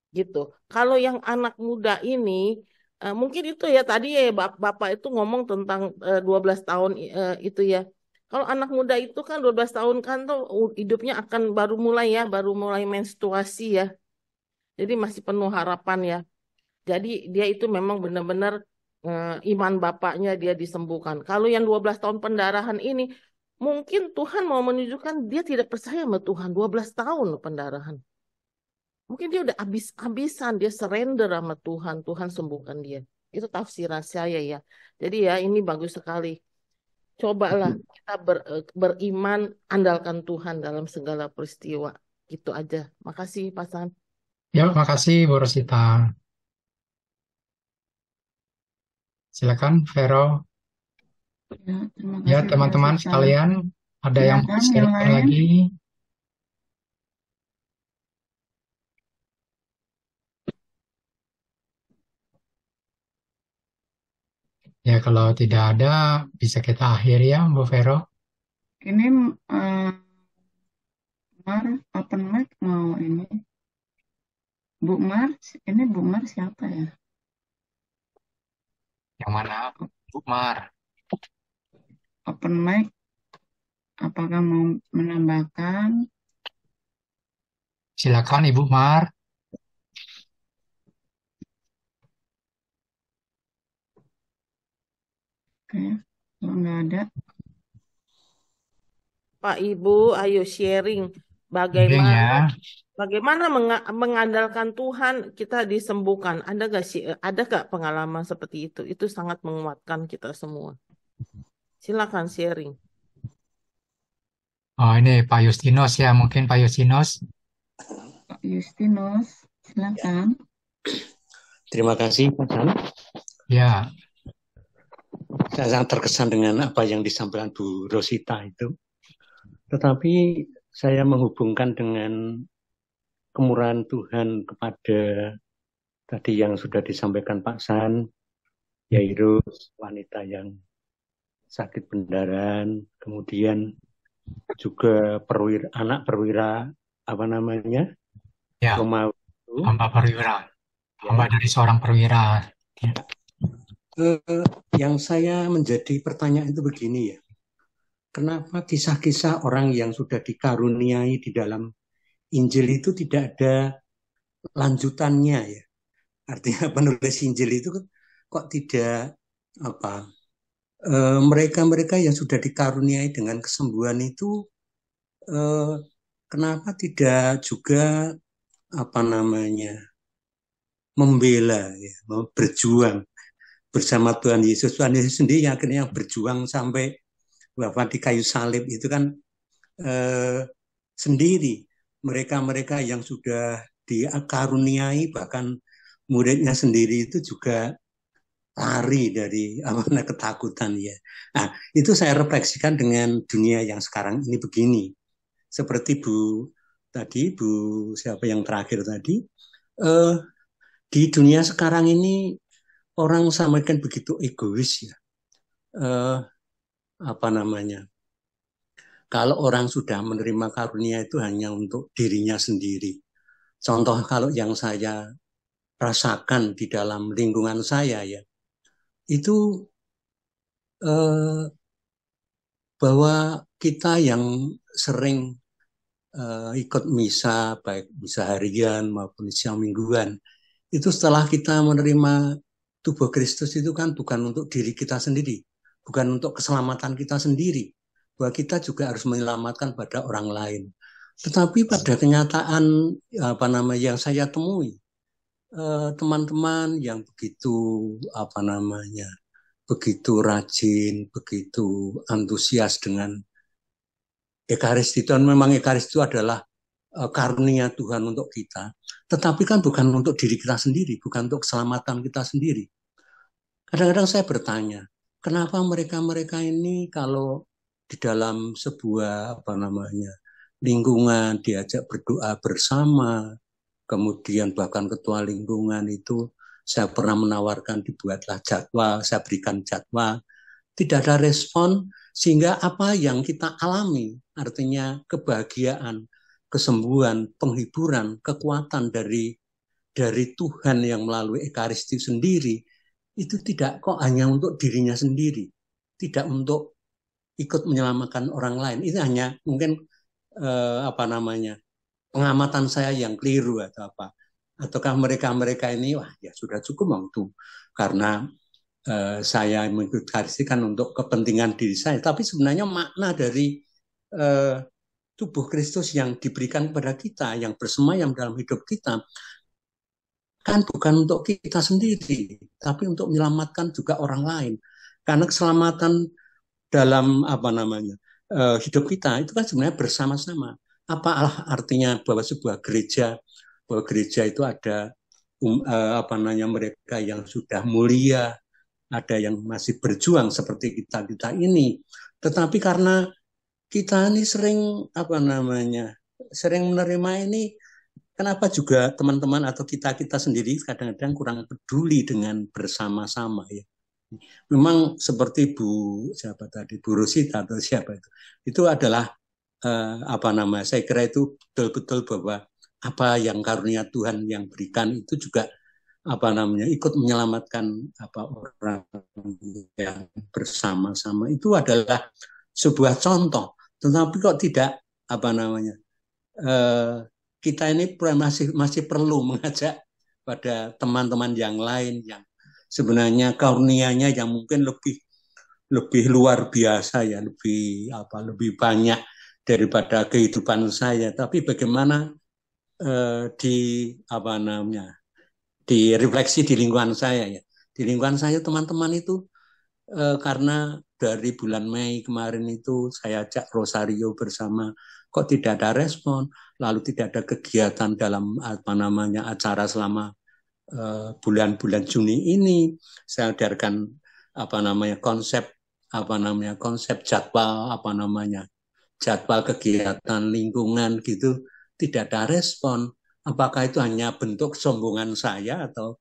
Gitu. Kalau yang anak muda ini, mungkin itu ya tadi ya Bapak itu ngomong tentang 12 tahun itu ya. Kalau anak muda itu kan 12 tahun kan tuh hidupnya akan baru mulai menstruasi ya. Jadi masih penuh harapan ya. Jadi dia itu memang benar-benar iman bapaknya dia disembuhkan. Kalau yang 12 tahun pendarahan ini, mungkin Tuhan mau menunjukkan dia tidak percaya sama Tuhan. 12 tahun loh pendarahan. Mungkin dia udah habis-habisan, dia surrender sama Tuhan. Tuhan sembuhkan dia. Itu tafsiran saya ya. Jadi ya ini bagus sekali. Cobalah kita beriman, andalkan Tuhan dalam segala peristiwa. Gitu aja. Makasih, Pak San. Ya, makasih Bu Rosita. Silakan, Vero. Ya, terima Ya, kasih Bu teman-teman Rosita. sekalian, ada yang mau Silakan yang sharing lain. lagi? Ya, kalau tidak ada, bisa kita akhiri ya, Bu Vero. Ini Mar open mic mau ini. Bu Mar, ini Bu Mar siapa ya? Yang mana, Bu Mar? Open mic, apakah mau menambahkan? Silakan Ibu Mar. Oke, kalau nggak ada, Pak Ibu, ayo sharing Sharing ya. bagaimana mengandalkan Tuhan kita disembuhkan. Ada gak pengalaman seperti itu? Itu sangat menguatkan kita semua. Silakan sharing. Oh, ini Pak Justinus ya, mungkin Pak Justinus. Pak Justinus, silakan. Terima kasih, Pak San. Ya, Saya sangat terkesan dengan apa yang disampaikan Bu Rosita itu. Tetapi saya menghubungkan dengan kemurahan Tuhan kepada tadi yang sudah disampaikan Pak San, Yairus, wanita yang sakit pendarahan, kemudian juga anak perwira, apa namanya, ya, Romawi itu. hamba perwira, hamba dari seorang perwira. Ya. Yang saya menjadi pertanyaan itu begini ya, kenapa kisah-kisah orang yang sudah dikaruniai di dalam Injil itu tidak ada lanjutannya ya? Artinya penulis Injil itu kok tidak apa? Mereka-mereka yang sudah dikaruniai dengan kesembuhan itu kenapa tidak juga apa namanya membela ya, berjuang bersama Tuhan Yesus. Tuhan Yesus sendiri yang akhirnya berjuang sampai wafat di kayu salib itu kan sendiri. Mereka-mereka yang sudah dikaruniai, bahkan muridnya sendiri itu juga lari dari ketakutan ya. Nah, itu saya refleksikan dengan dunia yang sekarang ini begini. Seperti Bu siapa yang terakhir tadi, di dunia sekarang ini orang samakan begitu egois ya. Apa namanya? Kalau orang sudah menerima karunia itu hanya untuk dirinya sendiri. Contoh kalau yang saya rasakan di dalam lingkungan saya ya, itu bahwa kita yang sering ikut misa, baik misa harian maupun misa mingguan, itu setelah kita menerima tubuh Kristus itu kan bukan untuk diri kita sendiri, bukan untuk keselamatan kita sendiri, bahwa kita juga harus menyelamatkan pada orang lain. Tetapi pada kenyataan yang saya temui, teman-teman yang begitu rajin, begitu antusias dengan Ekaristi, dan memang Ekaristi itu adalah karunia Tuhan untuk kita, tetapi kan bukan untuk diri kita sendiri, bukan untuk keselamatan kita sendiri. Kadang-kadang saya bertanya, kenapa mereka-mereka ini kalau di dalam sebuah lingkungan diajak berdoa bersama, kemudian bahkan ketua lingkungan itu saya pernah menawarkan dibuatlah jadwal, saya berikan jadwal, tidak ada respon, sehingga apa yang kita alami, artinya kebahagiaan, kesembuhan, penghiburan, kekuatan dari Tuhan yang melalui Ekaristi sendiri, itu tidak kok hanya untuk dirinya sendiri, tidak untuk ikut menyelamatkan orang lain. Itu hanya mungkin pengamatan saya yang keliru atau apa. Ataukah mereka-mereka ini, wah ya sudah cukup waktu, karena saya mengikuti Ekaristi kan untuk kepentingan diri saya. Tapi sebenarnya makna dari tubuh Kristus yang diberikan kepada kita, yang bersemayam dalam hidup kita, kan bukan untuk kita sendiri, tapi untuk menyelamatkan juga orang lain. Karena keselamatan dalam apa namanya hidup kita itu kan sebenarnya bersama-sama. Apa artinya bahwa sebuah gereja, bahwa gereja itu ada apa namanya mereka yang sudah mulia, ada yang masih berjuang seperti kita ini. Tetapi karena kita ini sering apa namanya sering menerima ini, kenapa juga teman-teman atau kita sendiri kadang-kadang kurang peduli dengan bersama-sama ya. Memang seperti siapa tadi, Bu Rosita atau siapa itu adalah apa namanya, saya kira itu betul-betul bahwa apa yang karunia Tuhan yang berikan itu juga apa namanya ikut menyelamatkan apa orang yang bersama-sama itu adalah sebuah contoh. Tetapi kok tidak apa namanya kita ini masih perlu mengajak pada teman-teman yang lain yang sebenarnya karunia-nya yang mungkin lebih luar biasa ya, lebih banyak daripada kehidupan saya. Tapi bagaimana di apa namanya direfleksi di lingkungan saya ya. Di lingkungan saya teman-teman itu karena dari bulan Mei kemarin itu saya ajak Rosario bersama, kok tidak ada respon, lalu tidak ada kegiatan dalam apa namanya acara selama bulan-bulan Juni ini. Saya adarkan apa namanya konsep jadwal kegiatan lingkungan gitu, tidak ada respon. Apakah itu hanya bentuk sombongan saya atau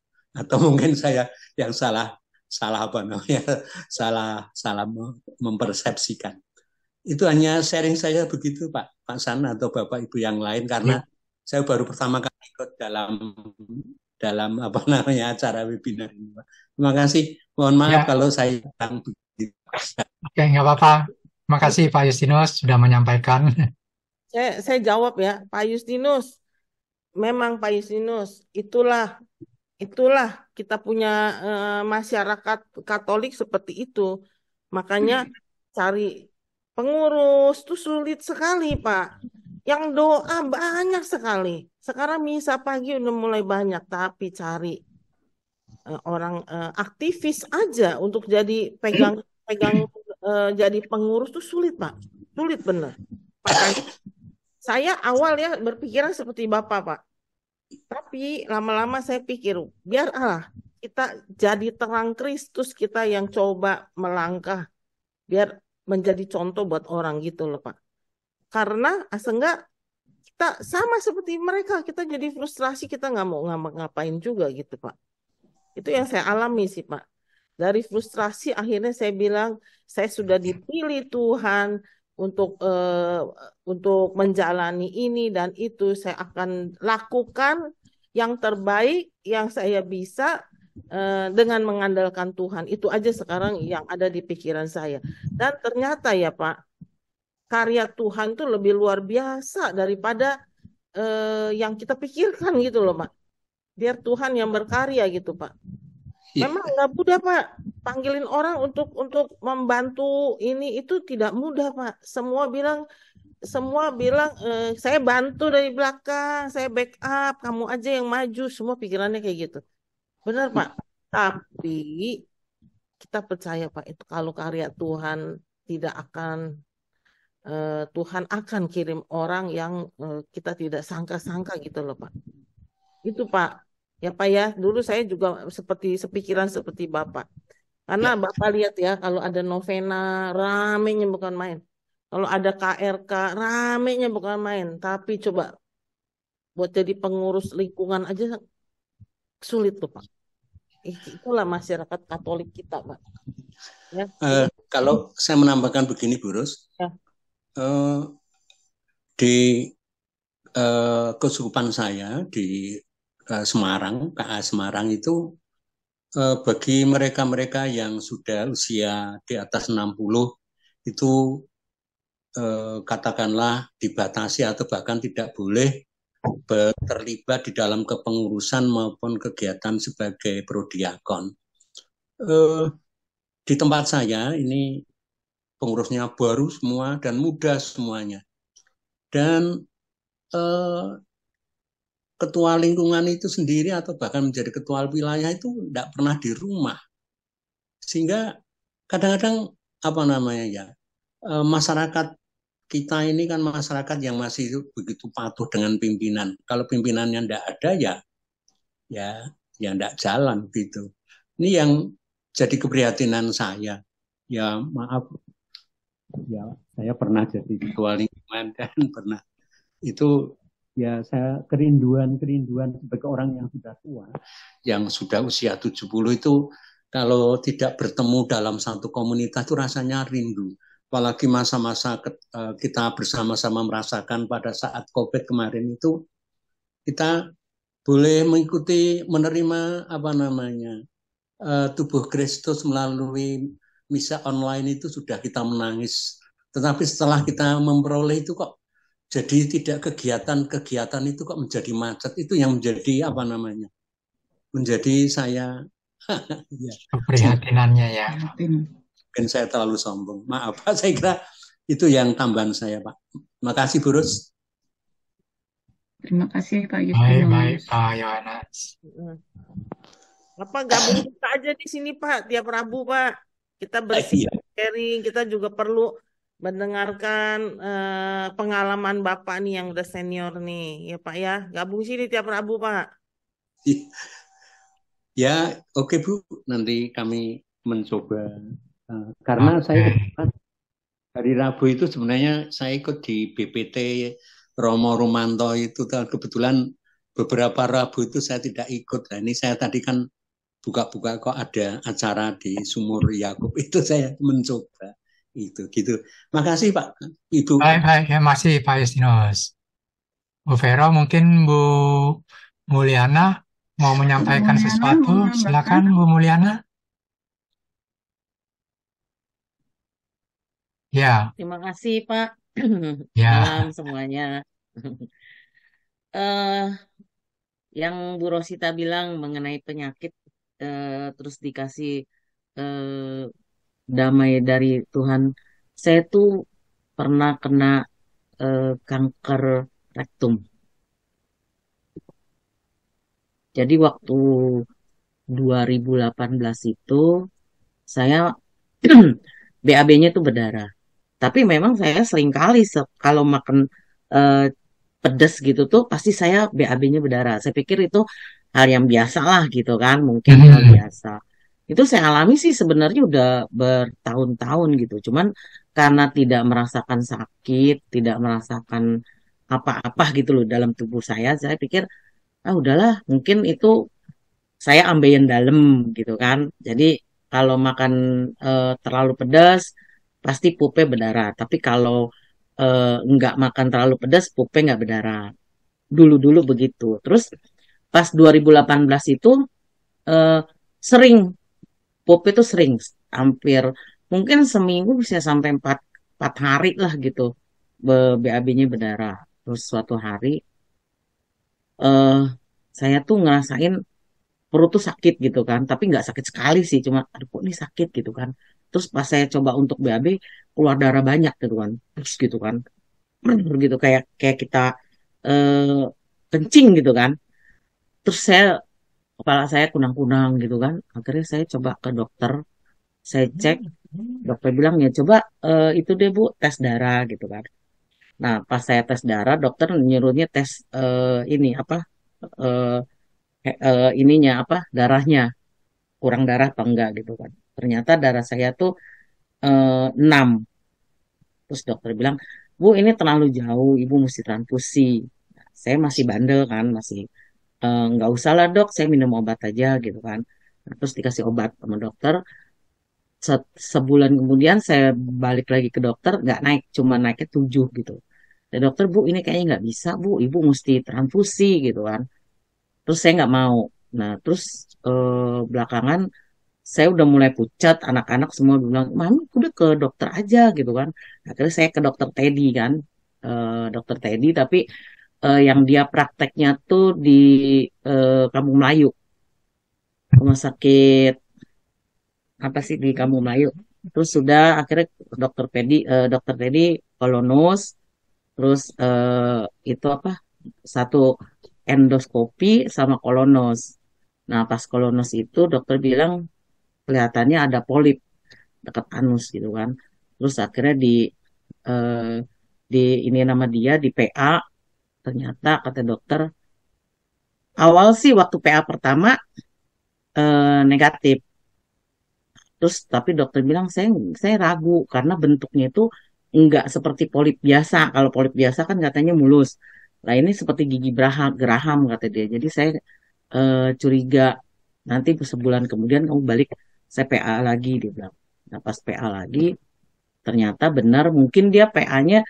mungkin saya yang salah apa namanya salah mempersepsikan. Itu hanya sharing saya begitu Pak San atau Bapak Ibu yang lain, karena saya baru pertama kali ikut dalam apa namanya acara webinar ini Pak. Terima kasih. Mohon maaf kalau saya bilang begitu. Oke, nggak apa-apa. Terima kasih Pak Justinus sudah menyampaikan. Saya jawab ya, Pak Justinus. Memang Pak Justinus, itulah kita punya masyarakat Katolik seperti itu. Makanya cari pengurus itu sulit sekali, Pak. Yang doa banyak sekali. Sekarang misa pagi udah mulai banyak, tapi cari orang aktivis aja untuk jadi pegang jadi pengurus itu sulit, Pak. Sulit bener. Makanya saya awal ya berpikiran seperti Bapak, Pak. Tapi lama-lama saya pikir, biar kita jadi terang Kristus, kita yang coba melangkah, biar menjadi contoh buat orang gitu loh Pak. Karena enggak kita sama seperti mereka, kita jadi frustrasi, kita nggak mau ngapain juga gitu Pak. Itu yang saya alami sih Pak. Dari frustrasi akhirnya saya bilang, saya sudah dipilih Tuhan untuk menjalani ini dan itu, saya akan lakukan yang terbaik yang saya bisa dengan mengandalkan Tuhan. Itu aja sekarang yang ada di pikiran saya. Dan ternyata ya Pak, karya Tuhan itu lebih luar biasa daripada yang kita pikirkan gitu loh Pak. Biar Tuhan yang berkarya gitu Pak. Memang nggak mudah Pak, panggilin orang untuk membantu ini itu tidak mudah Pak. Semua bilang saya bantu dari belakang, saya backup, kamu aja yang maju. Semua pikirannya kayak gitu. Benar Pak. Tapi kita percaya Pak, itu kalau karya Tuhan tidak akan Tuhan akan kirim orang yang kita tidak sangka-sangka gitu loh Pak. Itu Pak. Ya Pak ya, dulu saya juga sepikiran seperti Bapak. Karena Bapak lihat ya, kalau ada novena, ramenya bukan main. Kalau ada KRK, ramenya bukan main. Tapi coba, buat jadi pengurus lingkungan aja sulit tuh Pak. Itulah masyarakat Katolik kita Pak. Ya. Kalau saya menambahkan begini Bu Ros, ya. Di keuskupan saya, di Semarang, KA Semarang itu bagi mereka-mereka yang sudah usia di atas 60 itu katakanlah dibatasi atau bahkan tidak boleh terlibat di dalam kepengurusan maupun kegiatan sebagai prodiakon. Di tempat saya ini pengurusnya baru semua dan muda semuanya. Dan ketua lingkungan itu sendiri atau bahkan menjadi ketua wilayah itu tidak pernah di rumah. Sehingga kadang-kadang apa namanya ya, masyarakat kita ini kan masyarakat yang masih begitu patuh dengan pimpinan. Kalau pimpinannya tidak ada ya tidak jalan gitu. Ini yang jadi keprihatinan saya. Ya maaf, ya saya pernah jadi ketua lingkungan kan pernah. Itu ya saya kerinduan sebagai orang yang sudah tua, yang sudah usia 70 itu kalau tidak bertemu dalam satu komunitas itu rasanya rindu. Apalagi masa-masa kita bersama-sama merasakan pada saat COVID kemarin itu kita boleh mengikuti menerima apa namanya tubuh Kristus melalui misa online itu sudah kita menangis. Tetapi setelah kita memperoleh itu kok jadi tidak kegiatan itu kok menjadi macet. Itu yang menjadi apa namanya? Menjadi saya ya, keprihatinannya ya. mungkin saya terlalu sombong. Maaf, Pak. Saya kira itu yang tambahan saya, Pak. Terima kasih, Burus. Terima kasih Pak Baik, Justinus. Pak Yohanes. Apa gabung kita aja di sini Pak tiap Rabu Pak. Kita bersih sharing, kita juga perlu mendengarkan pengalaman Bapak nih yang udah senior nih, ya Pak ya. Gabung sini tiap Rabu Pak. Ya, oke Bu. Nanti kami mencoba. Karena saya hari Rabu itu sebenarnya saya ikut di BPT Romo Rumanto itu kebetulan beberapa Rabu itu saya tidak ikut. Nah, ini saya tadi kan buka-buka kok ada acara di Sumur Yakub itu saya mencoba itu gitu. Makasih Pak Ibu. Baik ya masih Pak Justinus. Bu Vero mungkin Bu Mulyana mau menyampaikan sesuatu, silakan Bu Mulyana. Ya. Terima kasih Pak. Ya. Malam semuanya. Yang Bu Rosita bilang mengenai penyakit, terus dikasih damai dari Tuhan. Saya tuh pernah kena kanker rektum. Jadi waktu 2018 itu saya BAB-nya tuh berdarah. Tapi memang saya sering kali kalau makan pedas gitu tuh pasti saya BAB-nya berdarah. Saya pikir itu hal yang biasa lah gitu kan, mungkin hal biasa. Itu saya alami sih sebenarnya udah bertahun-tahun gitu. Cuman karena tidak merasakan sakit, tidak merasakan apa-apa gitu loh dalam tubuh saya pikir udahlah mungkin itu saya ambeien dalam gitu kan. Jadi kalau makan terlalu pedas pasti pupe berdarah. Tapi kalau nggak makan terlalu pedas, pupe nggak berdarah. Dulu-dulu begitu. Terus pas 2018 itu sering, pupe itu sering, hampir mungkin seminggu bisa sampai 4 hari lah gitu BAB-nya berdarah. Terus suatu hari saya tuh ngerasain perut tuh sakit gitu kan, tapi nggak sakit sekali sih, cuma aduh kok ini sakit gitu kan. Terus pas saya coba untuk BAB keluar darah banyak gitu kan, terus gitu kan, gitu kayak kita kencing gitu kan. Terus kepala saya kunang-kunang gitu kan. Akhirnya saya coba ke dokter, saya cek, dokter bilang ya coba itu deh Bu tes darah gitu kan. Nah pas saya tes darah, dokter nyuruhnya tes ini apa? Ininya apa darahnya kurang darah apa enggak gitu kan. Ternyata darah saya tuh 6. Terus dokter bilang, Bu ini terlalu jauh, Ibu mesti transfusi. Nah, saya masih bandel kan, masih nggak usah lah dok, saya minum obat aja gitu kan. Nah, terus dikasih obat sama dokter. Sebulan kemudian saya balik lagi ke dokter, nggak naik, cuma naiknya 7 gitu. Dan dokter, Bu ini kayaknya nggak bisa, Bu, Ibu mesti transfusi gitu kan. Terus saya nggak mau. Nah, terus belakangan saya udah mulai pucat, anak-anak semua bilang, Mami udah ke dokter aja gitu kan. Akhirnya saya ke dokter Teddy kan, dokter Teddy, tapi yang dia prakteknya tuh di Kampung Melayu, rumah sakit apa sih di Kampung Melayu. Terus sudah akhirnya dokter Teddy kolonus, terus itu apa satu endoskopi sama kolonos. Nah pas kolonos itu dokter bilang kelihatannya ada polip dekat anus gitu kan. Terus akhirnya eh, ini nama dia di PA, ternyata kata dokter awal sih waktu PA pertama negatif. Terus tapi dokter bilang saya ragu karena bentuknya itu enggak seperti polip biasa. Kalau polip biasa kan katanya mulus. Nah ini seperti gigi geraham kata dia. Jadi saya curiga nanti sebulan kemudian kamu balik saya PA lagi dia bilang. Nah pas PA lagi ternyata benar mungkin dia PA-nya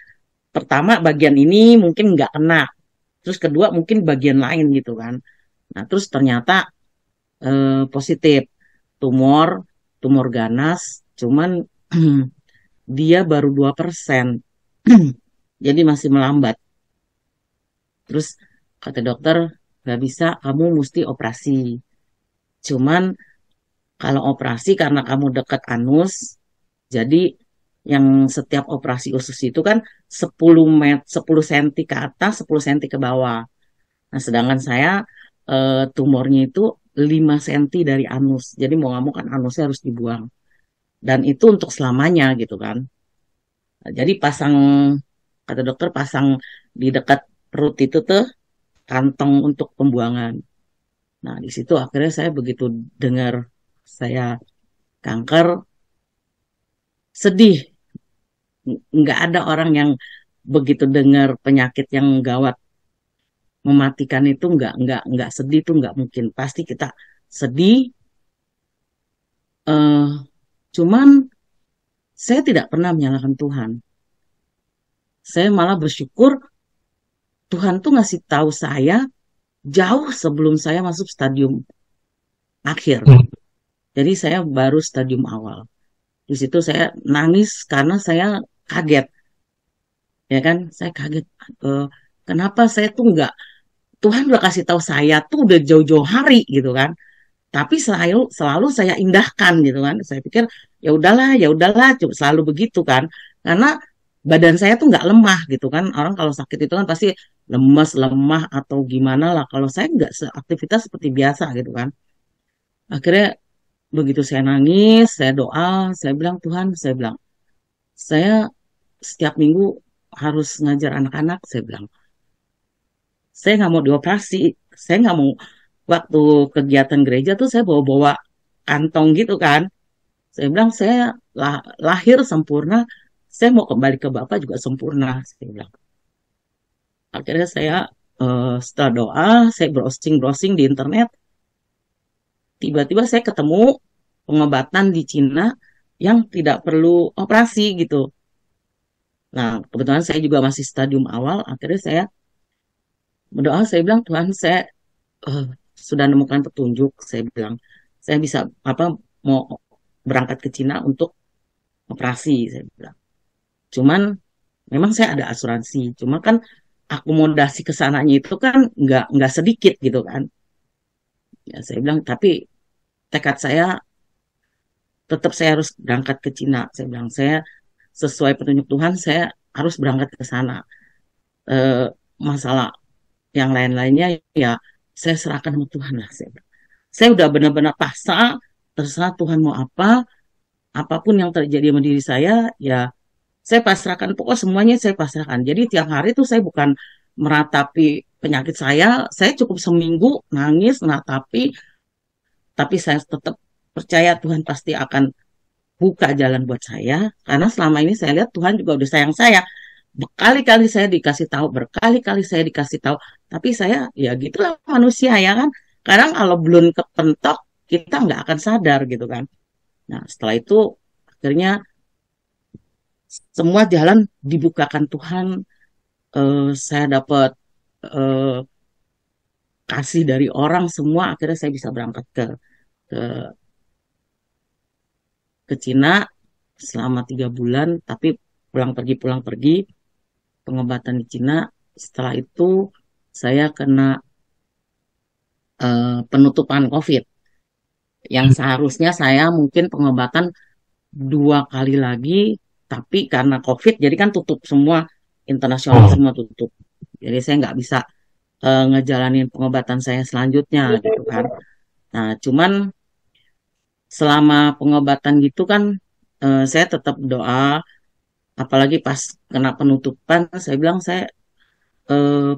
pertama bagian ini mungkin nggak kena. Terus kedua mungkin bagian lain gitu kan. Nah terus ternyata positif tumor ganas, cuman dia baru 2%. Jadi masih melambat. Terus kata dokter, nggak bisa, kamu mesti operasi. Cuman kalau operasi karena kamu dekat anus, jadi yang setiap operasi usus itu kan 10 cm ke atas, 10 cm ke bawah. Nah, sedangkan saya tumornya itu 5 cm dari anus. Jadi mau nggak mau kan anusnya harus dibuang. Dan itu untuk selamanya gitu kan. Nah, jadi kata dokter pasang di dekat perut itu tuh kantong untuk pembuangan. Nah, di situ akhirnya saya begitu dengar saya kanker, sedih. Nggak ada orang yang begitu dengar penyakit yang gawat mematikan itu nggak sedih tuh nggak mungkin. Pasti kita sedih. Cuman saya tidak pernah menyalahkan Tuhan. Saya malah bersyukur Tuhan tuh ngasih tahu saya jauh sebelum saya masuk stadium akhir. Jadi saya baru stadium awal. Di situ saya nangis karena saya kaget. Ya kan, saya kaget. Kenapa saya tuh nggak, Tuhan udah kasih tahu saya tuh udah jauh-jauh hari gitu kan. Tapi selalu saya indahkan gitu kan. Saya pikir ya udahlah, selalu begitu kan. Karena badan saya tuh nggak lemah gitu kan. Orang kalau sakit itu kan pasti lemas, lemah atau gimana lah. Kalau saya nggak aktivitas seperti biasa gitu kan. Akhirnya begitu saya nangis, saya doa, saya bilang Tuhan, saya setiap minggu harus ngajar anak-anak, saya bilang. Saya nggak mau dioperasi, saya nggak mau waktu kegiatan gereja tuh saya bawa-bawa kantong gitu kan. Saya bilang saya lahir sempurna, saya mau kembali ke Bapak juga sempurna, saya bilang. Akhirnya saya setelah doa, saya browsing di internet, tiba-tiba saya ketemu pengobatan di Cina yang tidak perlu operasi gitu. Nah, kebetulan saya juga masih stadium awal, akhirnya saya berdoa, saya bilang, Tuhan, saya sudah nemukan petunjuk, saya bilang, saya bisa mau berangkat ke Cina untuk operasi, saya bilang. Cuman memang saya ada asuransi, cuma kan akomodasi ke sananya itu kan nggak sedikit gitu kan. Ya, saya bilang, tapi tekad saya tetap saya harus berangkat ke Cina. Saya bilang, saya sesuai petunjuk Tuhan, saya harus berangkat ke sana. Masalah yang lain-lainnya ya saya serahkan sama Tuhan lah. Saya udah benar-benar pasrah, terserah Tuhan mau apa, apapun yang terjadi sama diri saya, ya saya pasrahkan. Pokok semuanya saya pasrahkan. Jadi tiap hari tuh saya bukan meratapi penyakit saya cukup seminggu nangis, meratapi, tapi saya tetap percaya Tuhan pasti akan buka jalan buat saya, karena selama ini saya lihat Tuhan juga udah sayang saya. Berkali-kali saya dikasih tahu, tapi saya ya gitulah manusia ya kan. Kadang kalau belum kepentok, kita nggak akan sadar gitu kan. Nah setelah itu akhirnya semua jalan dibukakan Tuhan. Saya dapat kasih dari orang semua, akhirnya saya bisa berangkat ke ke Cina selama 3 bulan, tapi pulang pergi pengobatan di Cina. Setelah itu saya kena penutupan COVID, yang seharusnya saya mungkin pengobatan 2 kali lagi, tapi karena COVID jadi kan tutup semua, internasional semua tutup. Jadi saya nggak bisa ngejalanin pengobatan saya selanjutnya gitu kan. Nah cuman selama pengobatan gitu kan saya tetap doa, apalagi pas kena penutupan, saya bilang saya eh,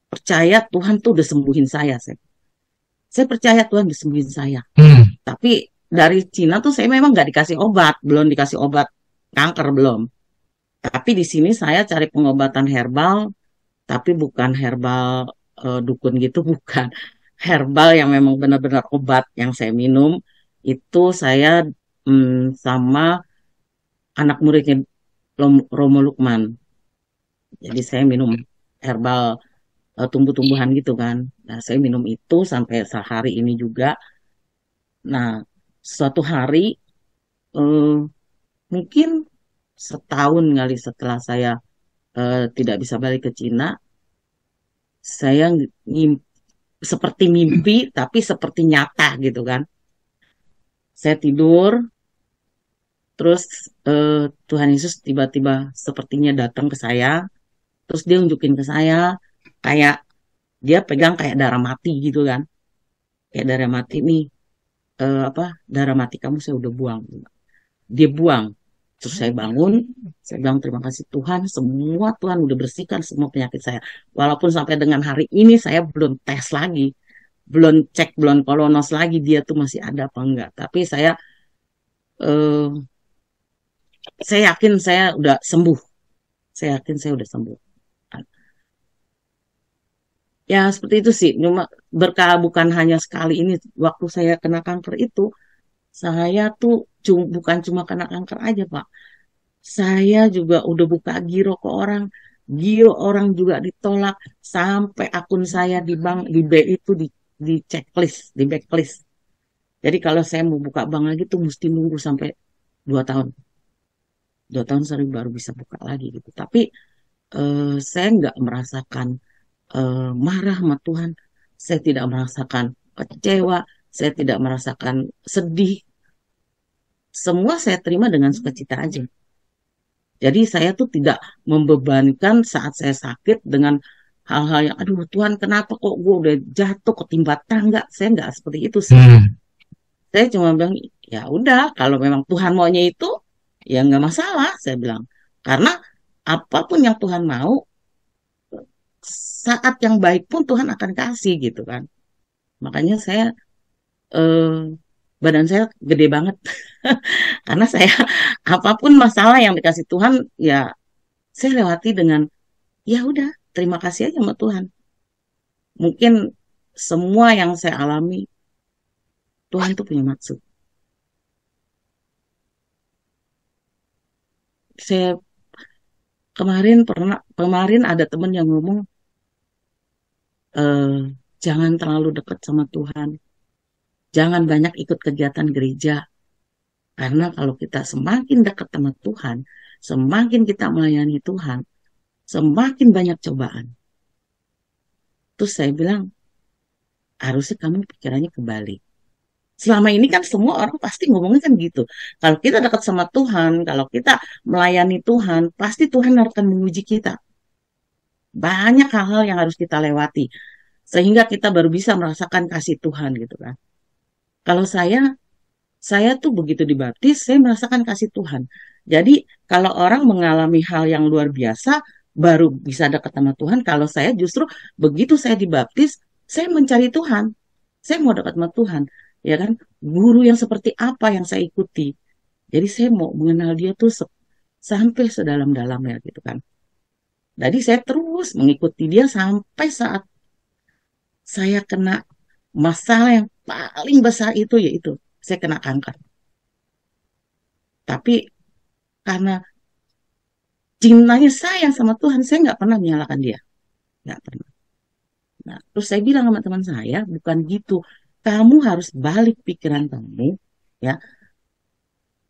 percaya Tuhan tuh udah sembuhin saya. Saya percaya Tuhan udah sembuhin saya. Tapi dari Cina tuh saya memang nggak dikasih obat, belum dikasih obat kanker belum. Tapi di sini saya cari pengobatan herbal, tapi bukan herbal dukun gitu, bukan. Herbal yang memang benar-benar obat yang saya minum. Itu saya sama anak muridnya Romo Lukman. Jadi saya minum herbal tumbuh-tumbuhan gitu kan. Nah, saya minum itu sampai sehari ini juga. Nah, suatu hari eh, mungkin setahun kali setelah saya tidak bisa balik ke Cina, saya seperti mimpi tapi seperti nyata gitu kan. Saya tidur, terus Tuhan Yesus tiba-tiba sepertinya datang ke saya, terus dia unjukin ke saya kayak dia pegang kayak darah mati gitu kan, kayak darah mati nih, apa darah mati kamu saya udah buang. Dia buang. Terus saya bangun, saya bilang terima kasih Tuhan, semua Tuhan udah bersihkan semua penyakit saya. Walaupun sampai dengan hari ini saya belum tes lagi, belum cek, belum kolonos lagi dia tuh masih ada apa enggak. Tapi eh, saya yakin saya udah sembuh. Saya yakin saya udah sembuh. Ya seperti itu sih. Cuma berkah bukan hanya sekali ini. Waktu saya kena kanker itu, saya tuh bukan cuma kena kanker aja Pak. Saya juga udah buka giro ke orang. Giro orang juga ditolak. Sampai akun saya di bank, di BI itu di checklist, di backlist. Jadi kalau saya mau buka bank lagi tuh mesti nunggu sampai 2 tahun. 2 tahun saya baru bisa buka lagi gitu. Tapi saya nggak merasakan marah sama Tuhan. Saya tidak merasakan kecewa. Saya tidak merasakan sedih. Semua saya terima dengan sukacita aja. Jadi saya tuh tidak membebankan saat saya sakit dengan hal-hal yang, aduh Tuhan kenapa kok gue udah jatuh ketimpa tangga. Saya nggak seperti itu sih. Saya cuma bilang, ya udah kalau memang Tuhan maunya itu, ya nggak masalah. Saya bilang, karena apapun yang Tuhan mau, saat yang baik pun Tuhan akan kasih gitu kan. Makanya saya, eh, badan saya gede banget. Karena saya, apapun masalah yang dikasih Tuhan, ya saya lewati dengan ya udah terima kasih aja sama Tuhan. Mungkin semua yang saya alami Tuhan tuh punya maksud. Saya kemarin ada teman yang ngomong eh, jangan terlalu dekat sama Tuhan, jangan banyak ikut kegiatan gereja, karena kalau kita semakin dekat sama Tuhan, semakin kita melayani Tuhan, semakin banyak cobaan. Terus saya bilang harusnya kamu pikirannya kebalik. Selama ini kan semua orang pasti ngomongnya kan gitu. Kalau kita dekat sama Tuhan, kalau kita melayani Tuhan, pasti Tuhan akan menguji kita. Banyak hal-hal yang harus kita lewati. Sehingga kita baru bisa merasakan kasih Tuhan gitu kan. Kalau saya tuh begitu dibaptis, saya merasakan kasih Tuhan. Jadi kalau orang mengalami hal yang luar biasa, baru bisa dekat sama Tuhan. Kalau saya justru begitu saya dibaptis, saya mencari Tuhan. Saya mau dekat sama Tuhan. Ya kan, guru yang seperti apa yang saya ikuti. Jadi saya mau mengenal dia tuh sampai sedalam-dalamnya gitu kan. Jadi saya terus mengikuti dia sampai saat saya kena masalah yang paling besar itu yaitu saya kena kanker. Tapi karena cintanya sayang sama Tuhan, saya nggak pernah menyalahkan dia. Nggak pernah. Nah, terus saya bilang sama teman saya, bukan gitu. Kamu harus balik pikiran kamu, ya.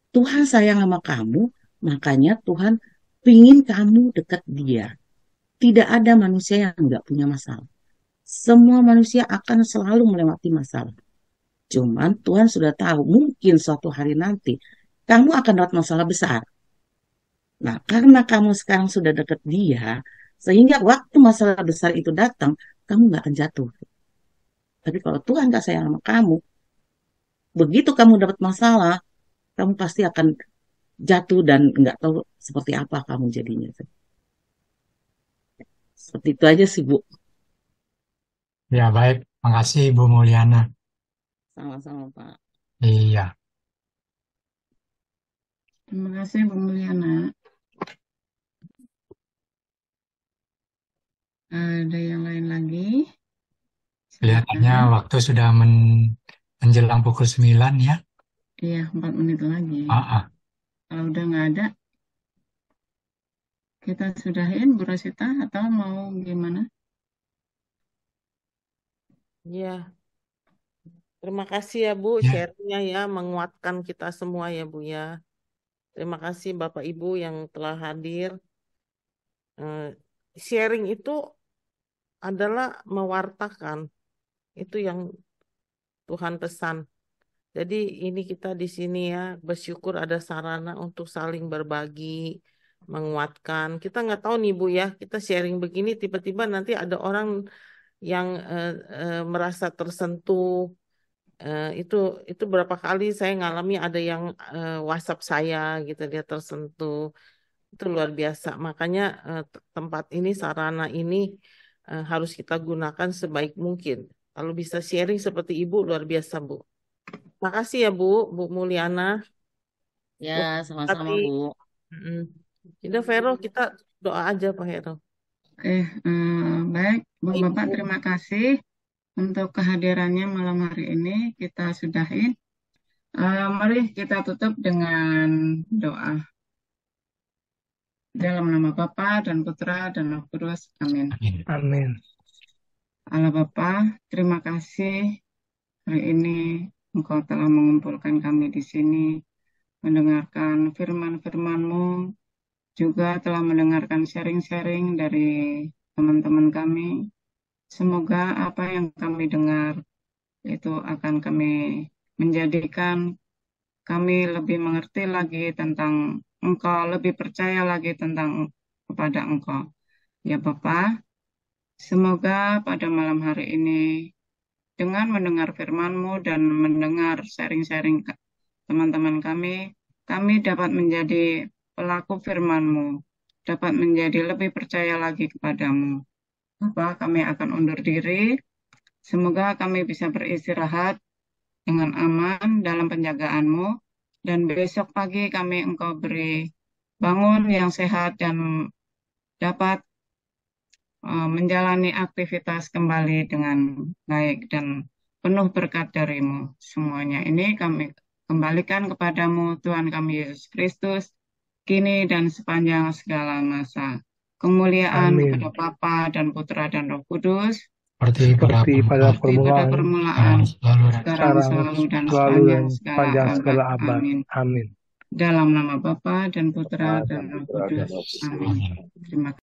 Tuhan sayang sama kamu, makanya Tuhan pingin kamu dekat dia. Tidak ada manusia yang nggak punya masalah. Semua manusia akan selalu melewati masalah. Cuman Tuhan sudah tahu, mungkin suatu hari nanti kamu akan dapat masalah besar. Nah, karena kamu sekarang sudah dekat dia, sehingga waktu masalah besar itu datang, kamu nggak akan jatuh. Tapi kalau Tuhan nggak sayang sama kamu, begitu kamu dapat masalah, kamu pasti akan jatuh dan nggak tahu seperti apa kamu jadinya. Seperti itu aja sih, Bu. Ya, baik. Makasih Bu Mulyana. Sama-sama, Pak. Iya. Terima kasih Bu Mulyana. Ada yang lain lagi? Kelihatannya waktu sudah menjelang pukul 9 ya. Iya, 4 menit lagi. Kalau udah nggak ada, kita sudahin Bu Rosita atau mau gimana? Ya, terima kasih ya Bu, share-nya ya, menguatkan kita semua ya Bu ya. Terima kasih Bapak Ibu yang telah hadir. Sharing itu adalah mewartakan, itu yang Tuhan pesan. Jadi ini kita di sini ya, bersyukur ada sarana untuk saling berbagi, menguatkan. Kita nggak tahu nih Bu ya, kita sharing begini tiba-tiba nanti ada orang yang merasa tersentuh. Itu berapa kali saya ngalami ada yang WhatsApp saya gitu, dia tersentuh. Itu luar biasa. Makanya tempat ini, sarana ini harus kita gunakan sebaik mungkin. Kalau bisa sharing seperti Ibu, luar biasa Bu. Makasih ya Bu Mulyana. Ya, sama-sama Bu. Udah Vero, kita doa aja Pak Hero. Oke, baik Bu Bapak, terima kasih untuk kehadirannya malam hari ini. Kita sudahin. Mari kita tutup dengan doa. Dalam nama Bapa dan Putra dan Roh Kudus. Amin. Amin. Allah Bapa, terima kasih hari ini Engkau telah mengumpulkan kami di sini, mendengarkan firman-firman-Mu, juga telah mendengarkan sharing-sharing dari teman-teman kami. Semoga apa yang kami dengar itu akan kami menjadikan kami lebih mengerti lagi tentang Engkau, lebih percaya lagi kepada Engkau. Ya Bapa, semoga pada malam hari ini dengan mendengar firman-Mu dan mendengar sharing-sharing teman-teman kami dapat menjadi pelaku firman-Mu, dapat menjadi lebih percaya lagi kepadamu. Bapak, kami akan undur diri. Semoga kami bisa beristirahat dengan aman dalam penjagaan-Mu, dan besok pagi kami Engkau beri bangun yang sehat dan dapat menjalani aktivitas kembali dengan baik dan penuh berkat dari-Mu. Semuanya ini kami kembalikan kepadamu, Tuhan kami Yesus Kristus, kini dan sepanjang segala masa. Kemuliaan kepada Bapa dan Putra dan Roh Kudus, seperti pada permulaan, sekarang, selalu, dan sepanjang segala abad. Amin. Dalam nama Bapa dan Putra dan Roh Kudus. Amin. Terima kasih.